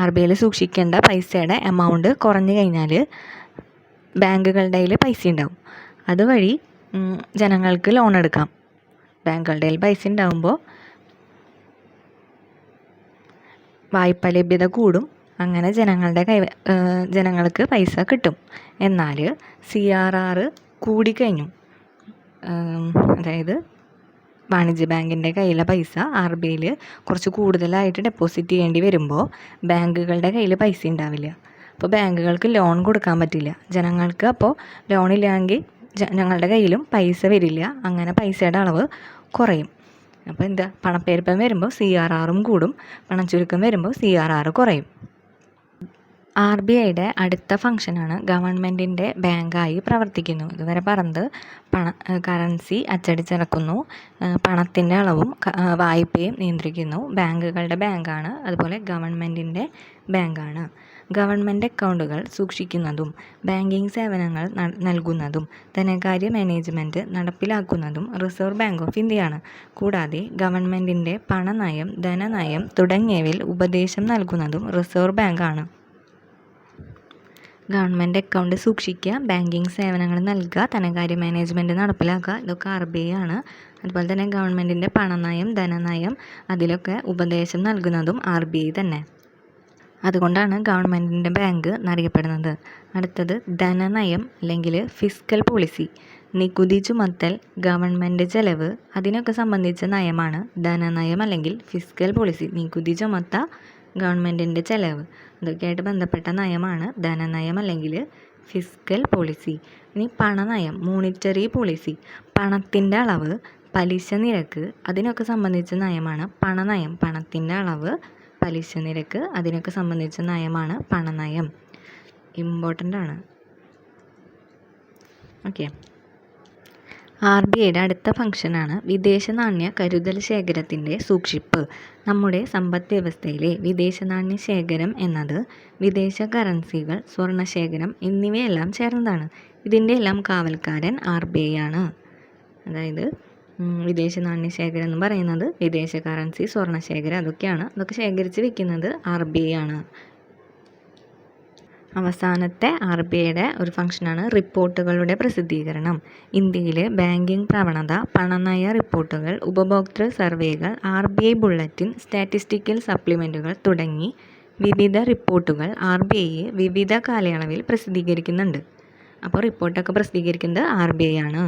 RBIയിൽ സൂക്ഷിക്കേണ്ട പൈസയുടെ എമൗണ്ട് കുറഞ്ഞു കഴിഞ്ഞാൽ ബാങ്കുകളുടെ കയ്യിൽ പൈസ ഉണ്ടാവും. അതുവഴി ജനങ്ങൾക്ക് ലോൺ എടുക്കാം. ബാങ്കുകളുടെ കയ്യിൽ പൈസ ഉണ്ടാകുമ്പോൾ വായ്പ ലഭ്യത കൂടും. അങ്ങനെ ജനങ്ങൾക്ക് പൈസ കിട്ടും. എന്നാൽ CRR കൂടിക്കഴിഞ്ഞു, അതായത് വാണിജ്യ ബാങ്കിൻ്റെ കയ്യിലെ പൈസ RBIയിൽ കുറച്ച് കൂടുതലായിട്ട് ഡെപ്പോസിറ്റ് ചെയ്യേണ്ടി വരുമ്പോൾ ബാങ്കുകളുടെ കയ്യിൽ പൈസ ഉണ്ടാവില്ല. അപ്പോൾ ബാങ്കുകൾക്ക് ലോൺ കൊടുക്കാൻ പറ്റില്ല. ജനങ്ങൾക്ക് അപ്പോൾ ലോണില്ലെങ്കിൽ ഞങ്ങളുടെ കയ്യിലും പൈസ വരില്ല. അങ്ങനെ പൈസയുടെ അളവ് കുറയും. അപ്പോൾ പണപ്പെരുപ്പം വരുമ്പോൾ CRRും കൂടും, പണം ചുരുക്കം വരുമ്പോൾ CRR കുറയും. RBIയുടെ അടുത്ത ഫംഗ്ഷനാണ് ഗവൺമെൻറ്റിൻ്റെ ബാങ്കായി പ്രവർത്തിക്കുന്നു. ഇതുവരെ പറഞ്ഞത് കറൻസി അച്ചടിച്ചിറക്കുന്നു, പണത്തിൻ്റെ അളവും വായ്പയും നിയന്ത്രിക്കുന്നു, ബാങ്കുകളുടെ ബാങ്കാണ്. അതുപോലെ ഗവൺമെൻറ്റിൻ്റെ ബാങ്കാണ്. ഗവൺമെൻറ് അക്കൗണ്ടുകൾ സൂക്ഷിക്കുന്നതും ബാങ്കിങ് സേവനങ്ങൾ നൽകുന്നതും ധനകാര്യ മാനേജ്മെൻറ്റ് നടപ്പിലാക്കുന്നതും റിസർവ് ബാങ്ക് ഓഫ് ഇന്ത്യയാണ്. കൂടാതെ ഗവൺമെൻറ്റിൻ്റെ പണനയം, ധനനയം തുടങ്ങിയവയിൽ ഉപദേശം നൽകുന്നതും റിസർവ് ബാങ്കാണ്. ഗവൺമെൻറ് അക്കൗണ്ട് സൂക്ഷിക്കുക, ബാങ്കിങ് സേവനങ്ങൾ നൽകുക, ധനകാര്യ മാനേജ്മെൻറ്റ് നടപ്പിലാക്കുക, ഇതൊക്കെ RBI ആണ്. അതുപോലെ തന്നെ ഗവൺമെൻറ്റിൻ്റെ പണനയം, ധനനയം അതിലൊക്കെ ഉപദേശം നൽകുന്നതും RBI തന്നെ. അതുകൊണ്ടാണ് ഗവൺമെൻറ്റിൻ്റെ ബാങ്ക് എന്നറിയപ്പെടുന്നത്. അടുത്തത് ധനനയം അല്ലെങ്കിൽ ഫിസ്ക്കൽ പോളിസി. നികുതി ചുമത്തൽ, ഗവൺമെൻറ് ചെലവ് അതിനൊക്കെ സംബന്ധിച്ച നയമാണ് ധനനയം അല്ലെങ്കിൽ ഫിസ്ക്കൽ പോളിസി. നികുതി ചുമത്തുക, ഗവൺമെൻറ്റിൻ്റെ ചെലവ് ഇതൊക്കെയായിട്ട് ബന്ധപ്പെട്ട നയമാണ് ധനനയം അല്ലെങ്കിൽ ഫിസ്ക്കൽ പോളിസി. ഇനി പണനയം, മോണിറ്ററി പോളിസി. പണത്തിൻ്റെ അളവ്, പലിശ നിരക്ക് അതിനൊക്കെ സംബന്ധിച്ച നയമാണ് പണനയം. പണത്തിൻ്റെ അളവ്, പലിശ നിരക്ക് അതിനൊക്കെ സംബന്ധിച്ച നയമാണ് പണനയം. ഇമ്പോർട്ടൻ്റ് ആണ്. ഓക്കെ. RBIയുടെ അടുത്ത ഫംഗ്ഷനാണ് വിദേശ നാണ്യ കരുതൽ ശേഖരത്തിൻ്റെ സൂക്ഷിപ്പ്. നമ്മുടെ സമ്പദ് വ്യവസ്ഥയിലെ വിദേശ നാണ്യ ശേഖരം എന്നത് വിദേശ കറൻസികൾ, സ്വർണ്ണശേഖരം എന്നിവയെല്ലാം ചേർന്നതാണ്. ഇതിൻ്റെ എല്ലാം കാവൽക്കാരൻ RBI ആണ്. അതായത് വിദേശ നാണ്യ ശേഖരം എന്ന് പറയുന്നത് വിദേശ കറൻസി, സ്വർണ്ണശേഖരം അതൊക്കെയാണ്. അതൊക്കെ ശേഖരിച്ച് വെക്കുന്നത് RBI ആണ്. അവസാനത്തെ RBIയുടെ ഒരു ഫംഗ്ഷനാണ് റിപ്പോർട്ടുകളുടെ പ്രസിദ്ധീകരണം. ഇന്ത്യയിലെ ബാങ്കിങ് പ്രവണത, പണനയ റിപ്പോർട്ടുകൾ, ഉപഭോക്തൃ സർവേകൾ, RBI ബുള്ളറ്റിൻ, സ്റ്റാറ്റിസ്റ്റിക്കൽ സപ്ലിമെൻറ്റുകൾ തുടങ്ങി വിവിധ റിപ്പോർട്ടുകൾ RBI വിവിധ കാലയളവിൽ പ്രസിദ്ധീകരിക്കുന്നുണ്ട്. അപ്പോൾ റിപ്പോർട്ടൊക്കെ പ്രസിദ്ധീകരിക്കുന്നത് RBI ആണ്.